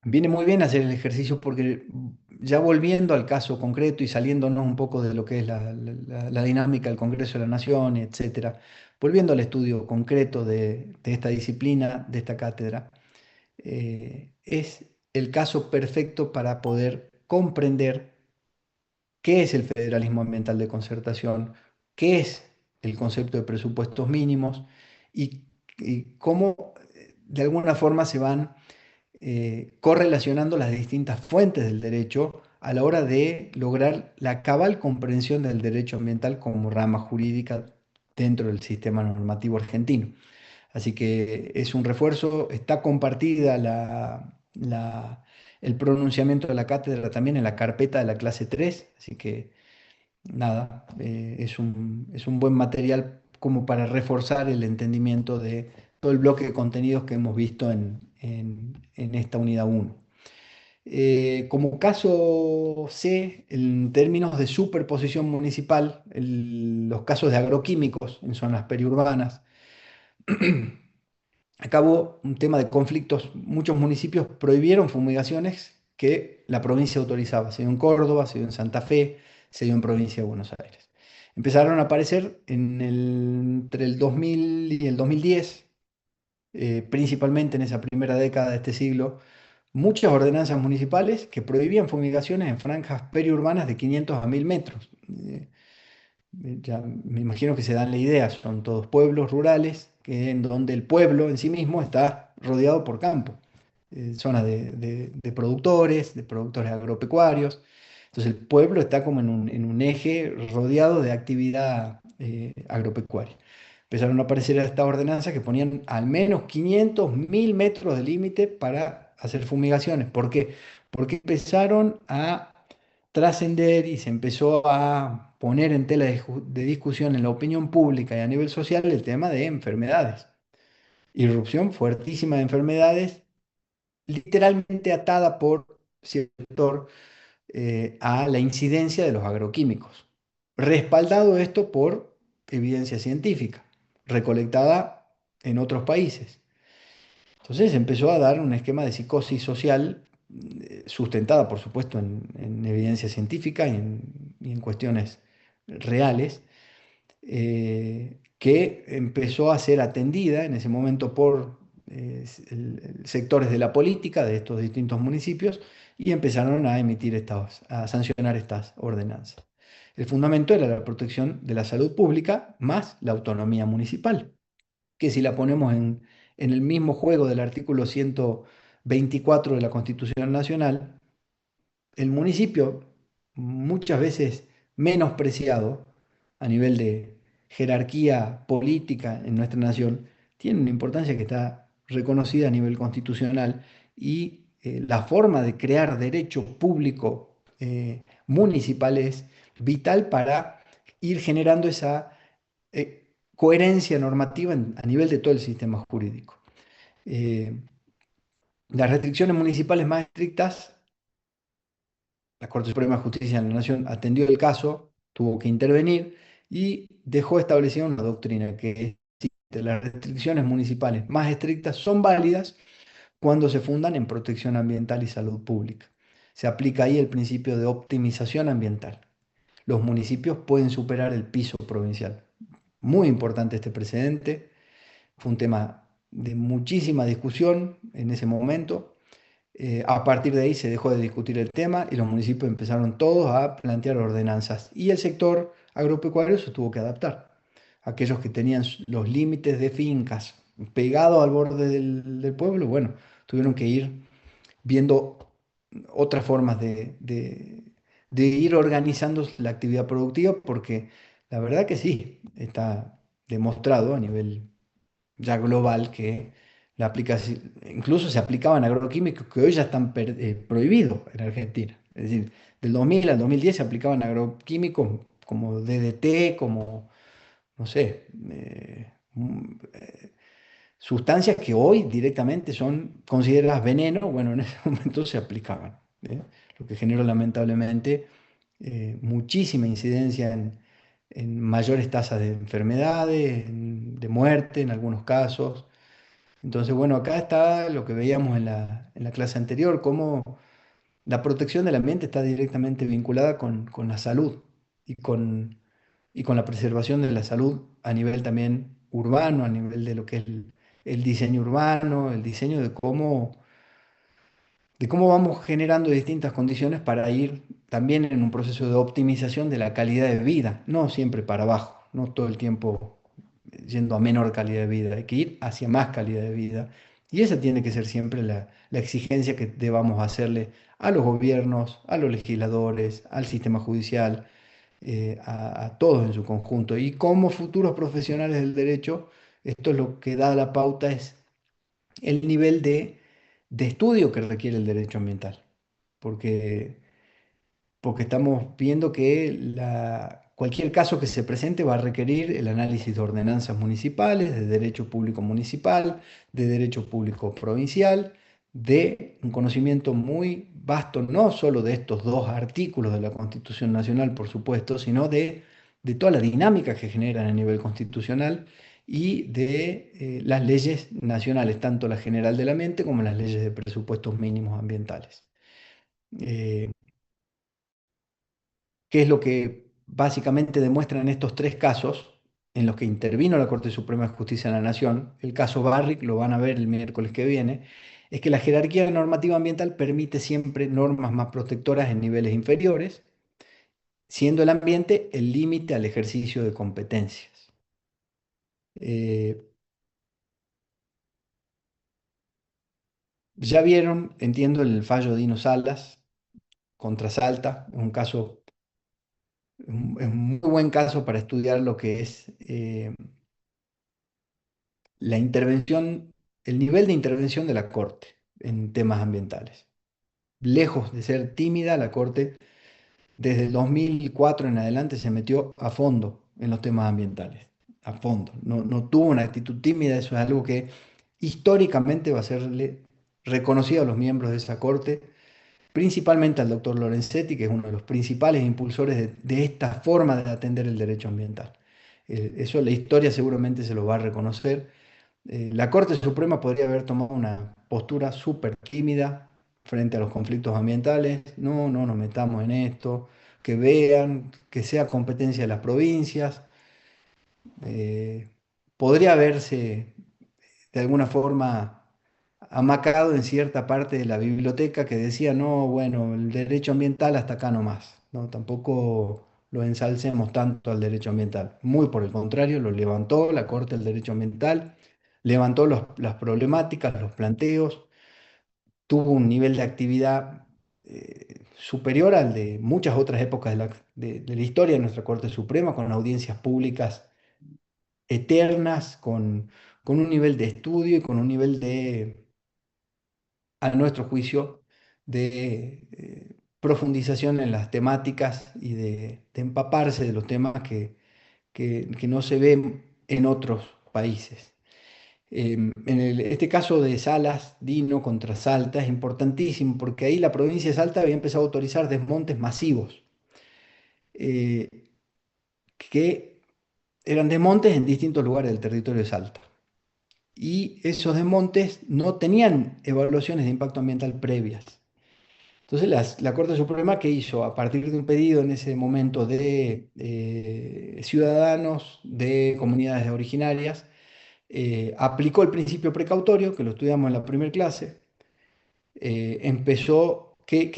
Viene muy bien hacer el ejercicio porque ya volviendo al caso concreto y saliéndonos un poco de lo que es la dinámica del Congreso de la Nación, etcétera, volviendo al estudio concreto de esta disciplina, de esta cátedra, es el caso perfecto para poder comprender qué es el federalismo ambiental de concertación, qué es el concepto de presupuestos mínimos y cómo de alguna forma se van correlacionando las distintas fuentes del derecho a la hora de lograr la cabal comprensión del derecho ambiental como rama jurídica dentro del sistema normativo argentino. Así que es un refuerzo, está compartida el pronunciamiento de la cátedra también en la carpeta de la clase 3, así que nada, es un buen material como para reforzar el entendimiento de todo el bloque de contenidos que hemos visto en esta unidad 1. Como caso C, en términos de superposición municipal, los casos de agroquímicos en zonas periurbanas, acabó un tema de conflictos. Muchos municipios prohibieron fumigaciones que la provincia autorizaba. Se dio en Córdoba, se dio en Santa Fe, se dio en provincia de Buenos Aires. Empezaron a aparecer entre el 2000 y el 2010, principalmente en esa primera década de este siglo, muchas ordenanzas municipales que prohibían fumigaciones en franjas periurbanas de 500 a 1000 metros. Ya me imagino que se dan la idea, son todos pueblos rurales en donde el pueblo en sí mismo está rodeado por campo, zonas de productores agropecuarios. Entonces el pueblo está como en un eje rodeado de actividad agropecuaria. Empezaron a aparecer estas ordenanzas que ponían al menos 500, 1000 metros de límite para hacer fumigaciones. ¿Por qué? Porque empezaron a trascender y se empezó a poner en tela de discusión en la opinión pública y a nivel social el tema de enfermedades. Irrupción fuertísima de enfermedades, literalmente atada por cierto sector a la incidencia de los agroquímicos. Respaldado esto por evidencia científica, recolectada en otros países. Entonces empezó a dar un esquema de psicosis social sustentada, por supuesto, en evidencia científica y en cuestiones reales, que empezó a ser atendida en ese momento por sectores de la política de estos distintos municipios y empezaron a a sancionar estas ordenanzas. El fundamento era la protección de la salud pública más la autonomía municipal, que si la ponemos en el mismo juego del artículo 124 de la Constitución Nacional, el municipio, muchas veces menospreciado a nivel de jerarquía política en nuestra nación, tiene una importancia que está reconocida a nivel constitucional y la forma de crear derecho público municipal es vital para ir generando esa coherencia normativa a nivel de todo el sistema jurídico. Eh, las restricciones municipales más estrictas, la Corte Suprema de Justicia de la Nación atendió el caso, tuvo que intervenir y dejó establecida una doctrina que las restricciones municipales más estrictas son válidas cuando se fundan en protección ambiental y salud pública. Se aplica ahí el principio de optimización ambiental. Los municipios pueden superar el piso provincial. Muy importante este precedente. Fue un tema de muchísima discusión en ese momento. A partir de ahí se dejó de discutir el tema y los municipios empezaron todos a plantear ordenanzas. Y el sector agropecuario se tuvo que adaptar. Aquellos que tenían los límites de fincas pegados al borde del pueblo, bueno, tuvieron que ir viendo otras formas de ir organizando la actividad productiva, porque la verdad que sí, está demostrado a nivel ya global que la aplicación, incluso se aplicaban agroquímicos que hoy ya están prohibidos en Argentina. Es decir, del 2000 al 2010 se aplicaban agroquímicos como DDT, como, no sé, sustancias que hoy directamente son consideradas veneno, bueno, en ese momento se aplicaban, ¿eh? Lo que generó lamentablemente muchísima incidencia en mayores tasas de enfermedades, de muerte en algunos casos. Entonces, bueno, acá está lo que veíamos en la clase anterior, cómo la protección del ambiente está directamente vinculada con la salud y con la preservación de la salud a nivel también urbano, a nivel de lo que es el diseño urbano, el diseño de cómo vamos generando distintas condiciones para ir también en un proceso de optimización de la calidad de vida, no siempre para abajo, no todo el tiempo yendo a menor calidad de vida, hay que ir hacia más calidad de vida. Y esa tiene que ser siempre la exigencia que debamos hacerle a los gobiernos, a los legisladores, al sistema judicial, a todos en su conjunto. Y como futuros profesionales del derecho, esto es lo que da la pauta, es el nivel de estudio que requiere el derecho ambiental. Porque porque estamos viendo que cualquier caso que se presente va a requerir el análisis de ordenanzas municipales, de derecho público municipal, de derecho público provincial, de un conocimiento muy vasto, no solo de estos dos artículos de la Constitución Nacional, por supuesto, sino de toda la dinámica que generan a nivel constitucional y de las leyes nacionales, tanto la general del ambiente como las leyes de presupuestos mínimos ambientales. Eh, ¿Qué es lo que básicamente demuestran estos tres casos en los que intervino la Corte Suprema de Justicia de la Nación? El caso Barrick, lo van a ver el miércoles que viene, es que la jerarquía normativa ambiental permite siempre normas más protectoras en niveles inferiores, siendo el ambiente el límite al ejercicio de competencias. Eh, ya vieron, entiendo, el fallo de Dino Salas contra Salta, es un caso, es un muy buen caso para estudiar lo que es la intervención, el nivel de intervención de la Corte en temas ambientales. Lejos de ser tímida, la Corte desde el 2004 en adelante se metió a fondo en los temas ambientales, a fondo. No tuvo una actitud tímida, eso es algo que históricamente va a serle reconocido a los miembros de esa Corte, principalmente al doctor Lorenzetti, que es uno de los principales impulsores de esta forma de atender el derecho ambiental. Eso la historia seguramente se lo va a reconocer. La Corte Suprema podría haber tomado una postura súper tímida frente a los conflictos ambientales. No, no nos metamos en esto, que vean, que sea competencia de las provincias. Eh, Podría haberse de alguna forma amacado en cierta parte de la biblioteca que decía, no, bueno, el derecho ambiental hasta acá nomás, ¿no? Tampoco lo ensalcemos tanto al derecho ambiental. Muy por el contrario, lo levantó la Corte del Derecho Ambiental, levantó las problemáticas, los planteos, tuvo un nivel de actividad superior al de muchas otras épocas de la historia de nuestra Corte Suprema, con audiencias públicas eternas, con un nivel de estudio y con un nivel de, a nuestro juicio, de profundización en las temáticas y de empaparse de los temas que no se ven en otros países. Este caso de Salas Dino contra Salta es importantísimo porque ahí la provincia de Salta había empezado a autorizar desmontes masivos, eh, que eran desmontes en distintos lugares del territorio de Salta. Y esos desmontes no tenían evaluaciones de impacto ambiental previas. Entonces la Corte Suprema, ¿qué hizo? A partir de un pedido en ese momento de ciudadanos, de comunidades originarias, aplicó el principio precautorio, que lo estudiamos en la primera clase. Empezó, ¿qué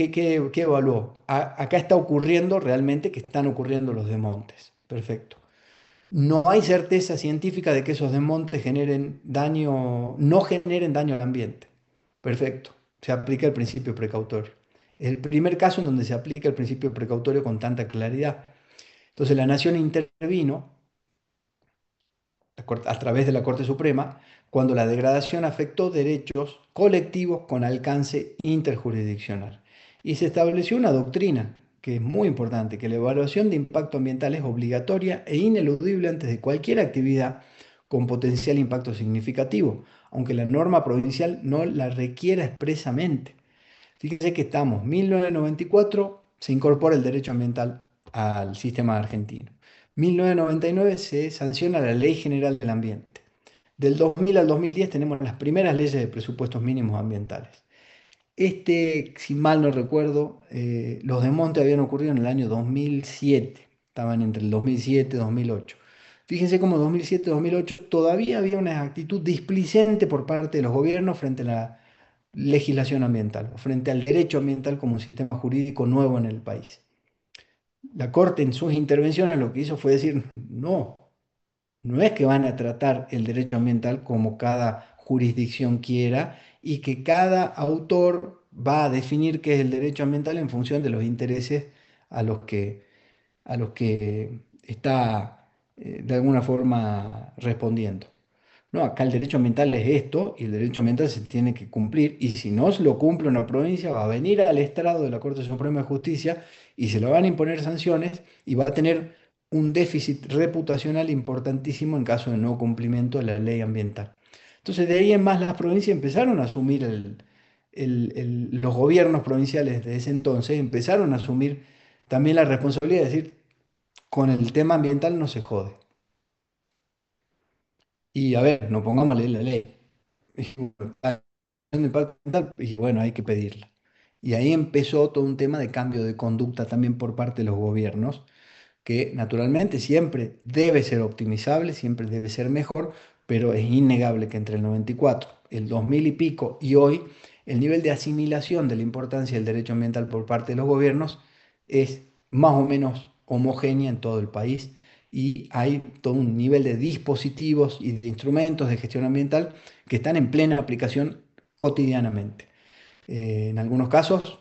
evaluó? Acá está ocurriendo realmente que están ocurriendo los desmontes. Perfecto. No hay certeza científica de que esos desmontes generen daño, no generen daño al ambiente. Perfecto. Se aplica el principio precautorio. Es el primer caso en donde se aplica el principio precautorio con tanta claridad. Entonces la Nación intervino a través de la Corte Suprema cuando la degradación afectó derechos colectivos con alcance interjurisdiccional. Y se estableció una doctrina que es muy importante, que la evaluación de impacto ambiental es obligatoria e ineludible antes de cualquier actividad con potencial impacto significativo, aunque la norma provincial no la requiera expresamente. Fíjense que estamos, 1994 se incorpora el derecho ambiental al sistema argentino. 1999 se sanciona la Ley General del Ambiente. Del 2000 al 2010 tenemos las primeras leyes de presupuestos mínimos ambientales. Si mal no recuerdo, los desmontes habían ocurrido en el año 2007, estaban entre el 2007 y 2008. Fíjense cómo 2007-2008 todavía había una actitud displicente por parte de los gobiernos frente a la legislación ambiental, frente al derecho ambiental como un sistema jurídico nuevo en el país. La Corte en sus intervenciones lo que hizo fue decir, no, no es que van a tratar el derecho ambiental como cada jurisdicción quiera y que cada autor va a definir qué es el derecho ambiental en función de los intereses a los que está de alguna forma respondiendo. No, acá el derecho ambiental es esto y el derecho ambiental se tiene que cumplir y si no se lo cumple una provincia va a venir al estrado de la Corte Suprema de Justicia y se le van a imponer sanciones y va a tener un déficit reputacional importantísimo en caso de no cumplimiento de la ley ambiental. Entonces de ahí en más las provincias empezaron a asumir los gobiernos provinciales de ese entonces empezaron a asumir también la responsabilidad de decir, con el tema ambiental no se jode. Y a ver, no pongamos a leer la ley. De impacto ambiental, y bueno, hay que pedirla. Y ahí empezó todo un tema de cambio de conducta también por parte de los gobiernos, que naturalmente siempre debe ser optimizable, siempre debe ser mejor, pero es innegable que entre el 94, el 2000 y pico y hoy, el nivel de asimilación de la importancia del derecho ambiental por parte de los gobiernos es más o menos homogénea en todo el país y hay todo un nivel de dispositivos y de instrumentos de gestión ambiental que están en plena aplicación cotidianamente. En algunos casos,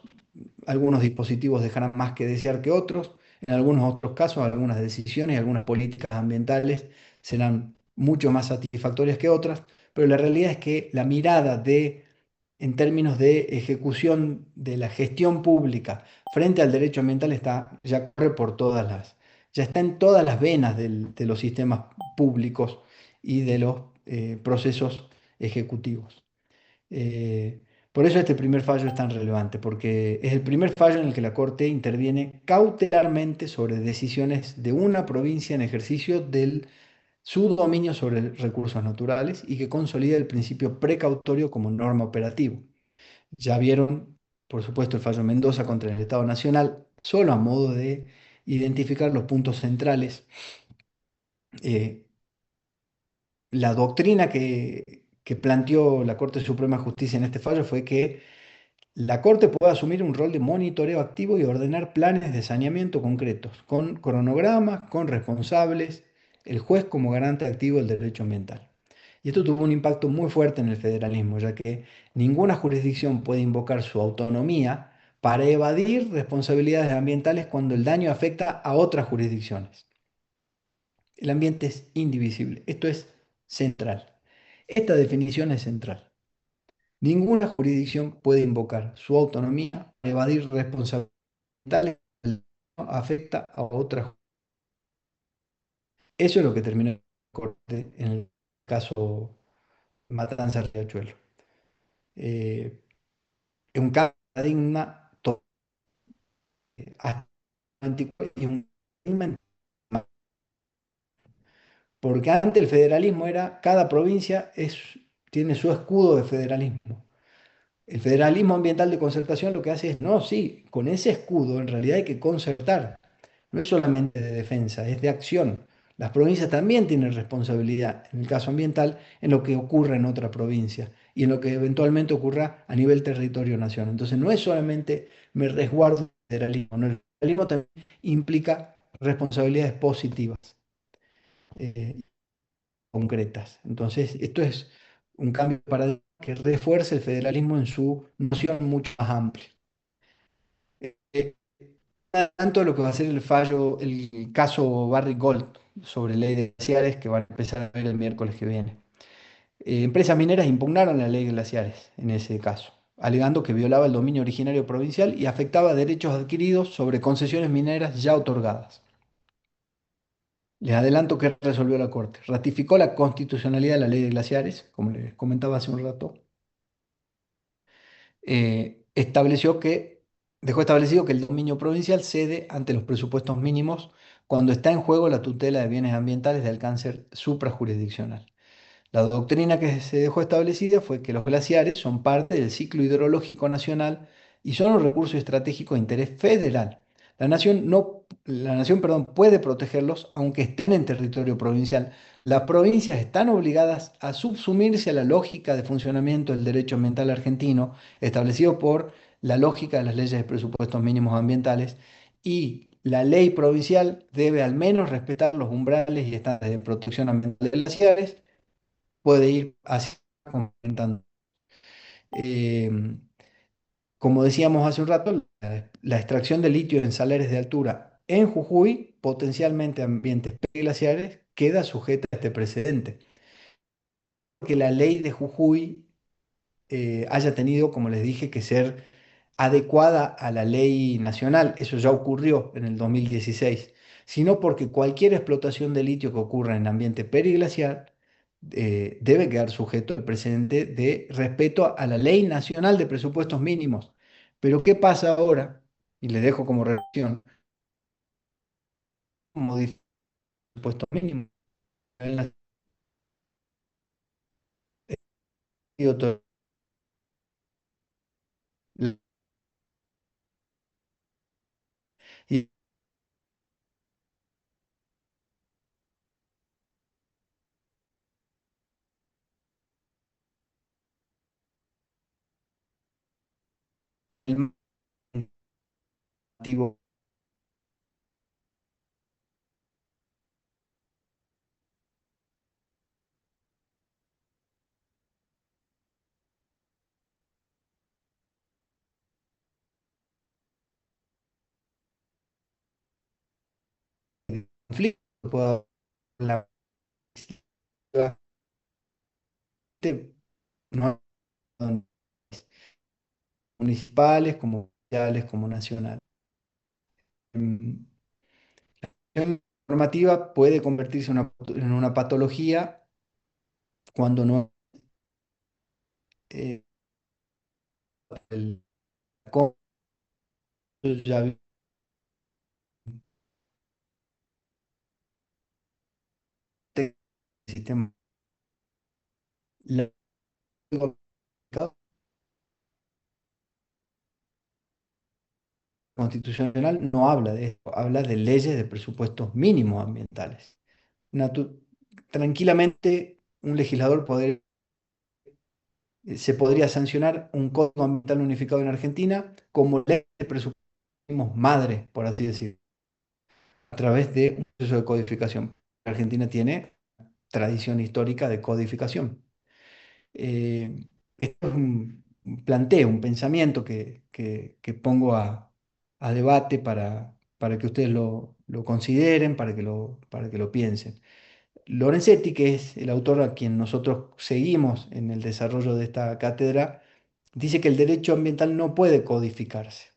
algunos dispositivos dejarán más que desear que otros. En algunos otros casos, algunas decisiones y algunas políticas ambientales serán mucho más satisfactorias que otras, pero la realidad es que la mirada en términos de ejecución de la gestión pública frente al derecho ambiental ya corre por ya está en todas las venas de los sistemas públicos y de los procesos ejecutivos. Eh, por eso este primer fallo es tan relevante, porque es el primer fallo en el que la Corte interviene cautelarmente sobre decisiones de una provincia en ejercicio de su dominio sobre recursos naturales y que consolida el principio precautorio como norma operativa. Ya vieron, por supuesto, el fallo Mendoza contra el Estado Nacional, solo a modo de identificar los puntos centrales. Eh, la doctrina que planteó la Corte Suprema de Justicia en este fallo fue que la Corte puede asumir un rol de monitoreo activo y ordenar planes de saneamiento concretos, con cronogramas, con responsables, el juez como garante activo del derecho ambiental. Y esto tuvo un impacto muy fuerte en el federalismo, ya que ninguna jurisdicción puede invocar su autonomía para evadir responsabilidades ambientales cuando el daño afecta a otras jurisdicciones. El ambiente es indivisible. Esto es central. Esta definición es central. Ninguna jurisdicción puede invocar su autonomía para evadir responsabilidades ambientales cuando el daño afecta a otras. Eso es lo que terminó en corte en el caso Matanza Riachuelo. Eh, es un cambio de paradigma hasta 24 y un paradigma, porque antes el federalismo era, cada provincia tiene su escudo de federalismo. El federalismo ambiental de concertación lo que hace es, no, sí, con ese escudo en realidad hay que concertar. No es solamente de defensa, es de acción. Las provincias también tienen responsabilidad, en el caso ambiental, en lo que ocurra en otra provincia y en lo que eventualmente ocurra a nivel territorio nacional. Entonces, no es solamente me resguardo del federalismo, no, el federalismo también implica responsabilidades positivas, eh, concretas. Entonces, esto es un cambio de paradigma que refuerza el federalismo en su noción mucho más amplia. Eh, Tanto lo que va a ser el fallo, el caso Barrick Gold sobre ley de glaciares que van a empezar a ver el miércoles que viene. Empresas mineras impugnaron la ley de glaciares en ese caso, alegando que violaba el dominio originario provincial y afectaba derechos adquiridos sobre concesiones mineras ya otorgadas. Les adelanto que resolvió la Corte. Ratificó la constitucionalidad de la ley de glaciares, como les comentaba hace un rato, estableció que, dejó establecido que el dominio provincial cede ante los presupuestos mínimos cuando está en juego la tutela de bienes ambientales de alcance suprajurisdiccional. La doctrina que se dejó establecida fue que los glaciares son parte del ciclo hidrológico nacional y son un recurso estratégico de interés federal. La nación, perdón, puede protegerlos aunque estén en territorio provincial. Las provincias están obligadas a subsumirse a la lógica de funcionamiento del derecho ambiental argentino, establecido por la lógica de las leyes de presupuestos mínimos ambientales, y la ley provincial debe al menos respetar los umbrales y estándares de protección ambiental de glaciares, puede ir así comentando. Eh, Como decíamos hace un rato, la extracción de litio en salares de altura en Jujuy, potencialmente ambientes glaciares, queda sujeta a este precedente. Que la ley de Jujuy haya tenido, como les dije, que ser adecuada a la ley nacional. Eso ya ocurrió en el 2016, sino porque cualquier explotación de litio que ocurra en ambiente periglaciar debe quedar sujeto al precedente de respeto a la ley nacional de presupuestos mínimos. Pero ¿qué pasa ahora? Y les dejo como reflexión, modificar el presupuesto mínimo. Y el motivo de conflicto puede haber la no municipales, como sociales, como nacionales. Mm, La normativa puede convertirse en una patología cuando no eh, el ya vi- el sistema la- constitucional no habla de esto, habla de leyes de presupuestos mínimos ambientales. Natu- Tranquilamente un legislador se podría sancionar un código ambiental unificado en Argentina como ley de presupuestos madre, por así decirlo, a través de un proceso de codificación. Argentina tiene tradición histórica de codificación. Eh, Esto es planteo, un pensamiento que pongo a debate para que ustedes lo consideren, para que lo piensen. Lorenzetti, que es el autor a quien nosotros seguimos en el desarrollo de esta cátedra, dice que el derecho ambiental no puede codificarse,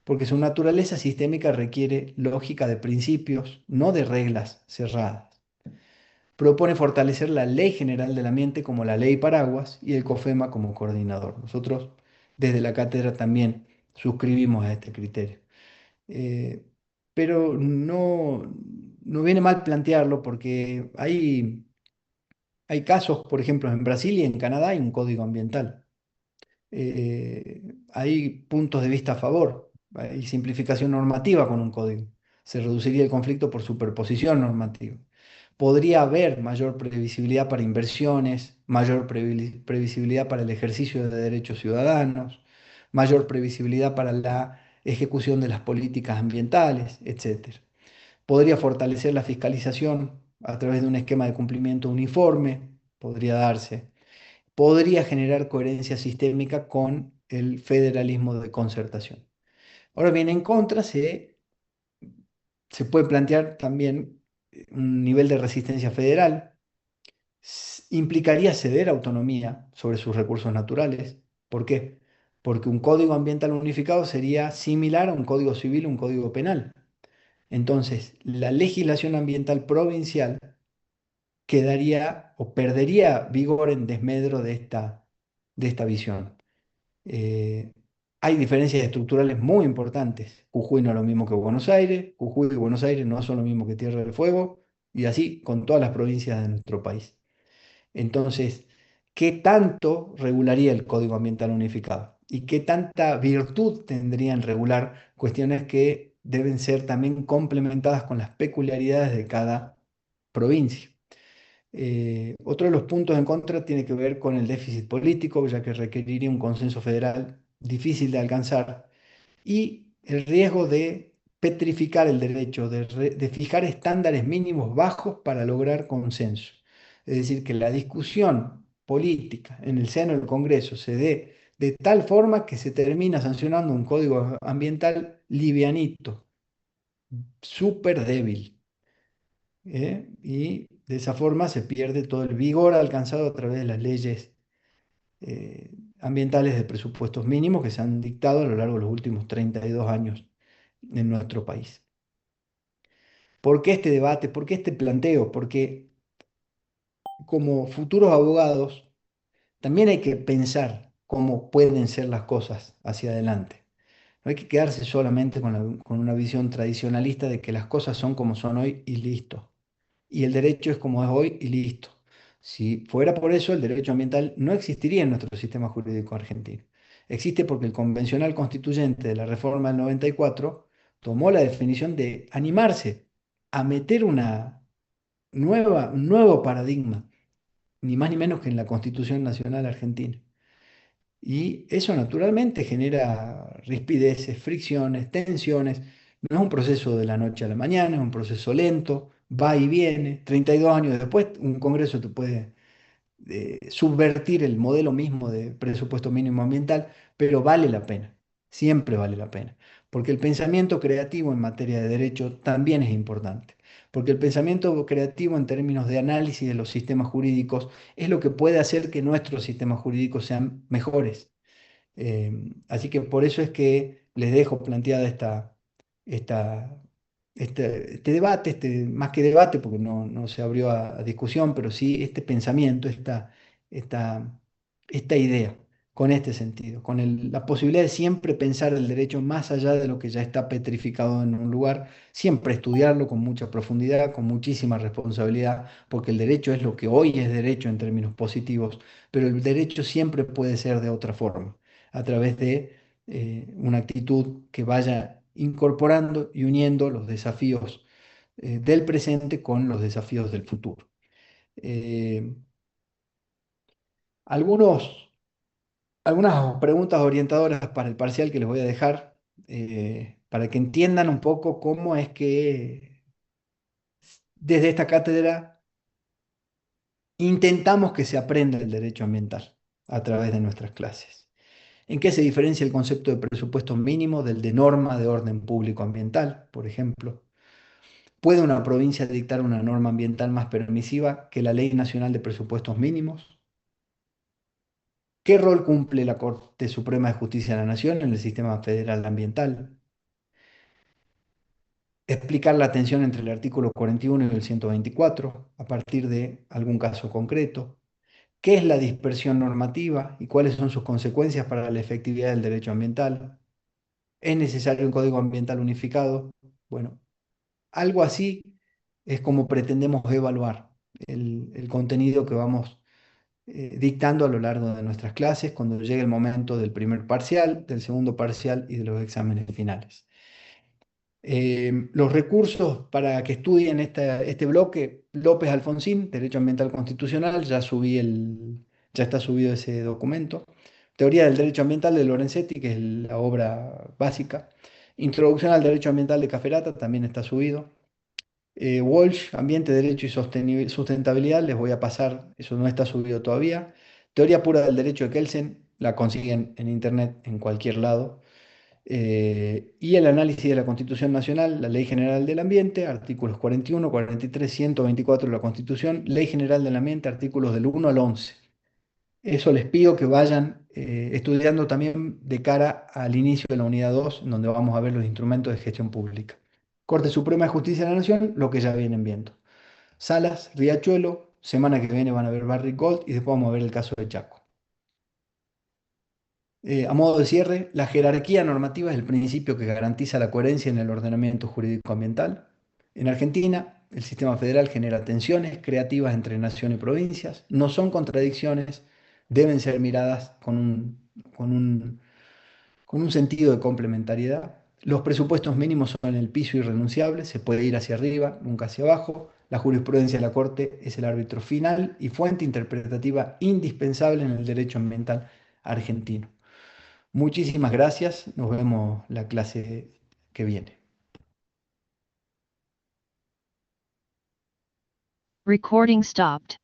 porque su naturaleza sistémica requiere lógica de principios, no de reglas cerradas. Propone fortalecer la Ley General del Ambiente como la ley paraguas y el COFEMA como coordinador. Nosotros desde la cátedra también suscribimos a este criterio. Eh, pero no viene mal plantearlo porque hay casos, por ejemplo, en Brasil y en Canadá hay un código ambiental. Hay puntos de vista a favor, hay simplificación normativa con un código. Se reduciría el conflicto por superposición normativa. Podría haber mayor previsibilidad para inversiones, mayor previsibilidad para el ejercicio de derechos ciudadanos, mayor previsibilidad para la ejecución de las políticas ambientales, etcétera. Podría fortalecer la fiscalización a través de un esquema de cumplimiento uniforme, podría darse. Podría generar coherencia sistémica con el federalismo de concertación. Ahora bien, en contra se puede plantear también un nivel de resistencia federal. Implicaría ceder autonomía sobre sus recursos naturales. ¿Por qué? Porque un código ambiental unificado sería similar a un código civil o un código penal. Entonces, la legislación ambiental provincial quedaría o perdería vigor en desmedro de esta visión. Eh, Hay diferencias estructurales muy importantes. Jujuy no es lo mismo que Buenos Aires, Jujuy y Buenos Aires no son lo mismo que Tierra del Fuego, y así con todas las provincias de nuestro país. Entonces, ¿qué tanto regularía el Código Ambiental Unificado? ¿Y qué tanta virtud tendría en regular cuestiones que deben ser también complementadas con las peculiaridades de cada provincia? Otro de los puntos en contra tiene que ver con el déficit político, ya que requeriría un consenso federal difícil de alcanzar, y el riesgo de petrificar el derecho, de fijar estándares mínimos bajos para lograr consenso. Es decir, que la discusión política en el seno del Congreso se dé de tal forma que se termina sancionando un código ambiental livianito, súper débil. Y de esa forma se pierde todo el vigor alcanzado a través de las leyes ambientales de presupuestos mínimos que se han dictado a lo largo de los últimos 32 años en nuestro país. ¿Por qué este debate? ¿Por qué este planteo? Porque como futuros abogados también hay que pensar cómo pueden ser las cosas hacia adelante. No hay que quedarse solamente con una visión tradicionalista de que las cosas son como son hoy y listo. Y el derecho es como es hoy y listo. Si fuera por eso, el derecho ambiental no existiría en nuestro sistema jurídico argentino. Existe porque el convencional constituyente de la reforma del 94 tomó la definición de animarse a meter un nuevo paradigma, ni más ni menos que en la Constitución Nacional Argentina. Y eso naturalmente genera rispideces, fricciones, tensiones. No es un proceso de la noche a la mañana, es un proceso lento, va y viene. 32 años después, un Congreso te puede subvertir el modelo mismo de presupuesto mínimo ambiental, pero vale la pena, siempre vale la pena, porque el pensamiento creativo en materia de derecho también es importante, porque el pensamiento creativo en términos de análisis de los sistemas jurídicos es lo que puede hacer que nuestros sistemas jurídicos sean mejores. Así que por eso es que les dejo planteada esta, este debate, más que debate, porque no se abrió a discusión, pero sí este pensamiento, esta, esta idea, con este sentido, con la posibilidad de siempre pensar el derecho más allá de lo que ya está petrificado en un lugar, siempre estudiarlo con mucha profundidad, con muchísima responsabilidad, porque el derecho es lo que hoy es derecho en términos positivos, pero el derecho siempre puede ser de otra forma a través de una actitud que vaya incorporando y uniendo los desafíos del presente con los desafíos del futuro. Eh, algunos, Algunas preguntas orientadoras para el parcial que les voy a dejar para que entiendan un poco cómo es que desde esta cátedra intentamos que se aprenda el derecho ambiental a través de nuestras clases. ¿En qué se diferencia el concepto de presupuesto mínimo del de norma de orden público ambiental, por ejemplo? ¿Puede una provincia dictar una norma ambiental más permisiva que la Ley Nacional de Presupuestos Mínimos? ¿Qué rol cumple la Corte Suprema de Justicia de la Nación en el sistema federal ambiental? Explicar la tensión entre el artículo 41 y el 124 a partir de algún caso concreto. ¿Qué es la dispersión normativa y cuáles son sus consecuencias para la efectividad del derecho ambiental? ¿Es necesario un código ambiental unificado? Bueno, algo así es como pretendemos evaluar el contenido que vamos dictando a lo largo de nuestras clases cuando llegue el momento del primer parcial, del segundo parcial y de los exámenes finales. Los recursos para que estudien este bloque, López Alfonsín, Derecho Ambiental Constitucional, ya está subido ese documento. Teoría del Derecho Ambiental de Lorenzetti, que es la obra básica. Introducción al Derecho Ambiental de Caferata, también está subido. Walsh, Ambiente, Derecho y Sustentabilidad, les voy a pasar, eso no está subido todavía. Teoría pura del Derecho de Kelsen, la consiguen en internet en cualquier lado. Y el análisis de la Constitución Nacional, la Ley General del Ambiente, artículos 41, 43, 124 de la Constitución, Ley General del Ambiente, artículos del 1 al 11. Eso les pido que vayan estudiando también de cara al inicio de la unidad 2, donde vamos a ver los instrumentos de gestión pública. Corte Suprema de Justicia de la Nación, lo que ya vienen viendo. Salas, Riachuelo, semana que viene van a ver Barrick Gold y después vamos a ver el caso de Chaco. A modo de cierre, la jerarquía normativa es el principio que garantiza la coherencia en el ordenamiento jurídico ambiental. En Argentina, el sistema federal genera tensiones creativas entre nación y provincias. No son contradicciones, deben ser miradas con un, con un sentido de complementariedad. Los presupuestos mínimos son el piso irrenunciable, se puede ir hacia arriba, nunca hacia abajo. La jurisprudencia de la Corte es el árbitro final y fuente interpretativa indispensable en el derecho ambiental argentino. Muchísimas gracias. Nos vemos la clase que viene. Recording stopped.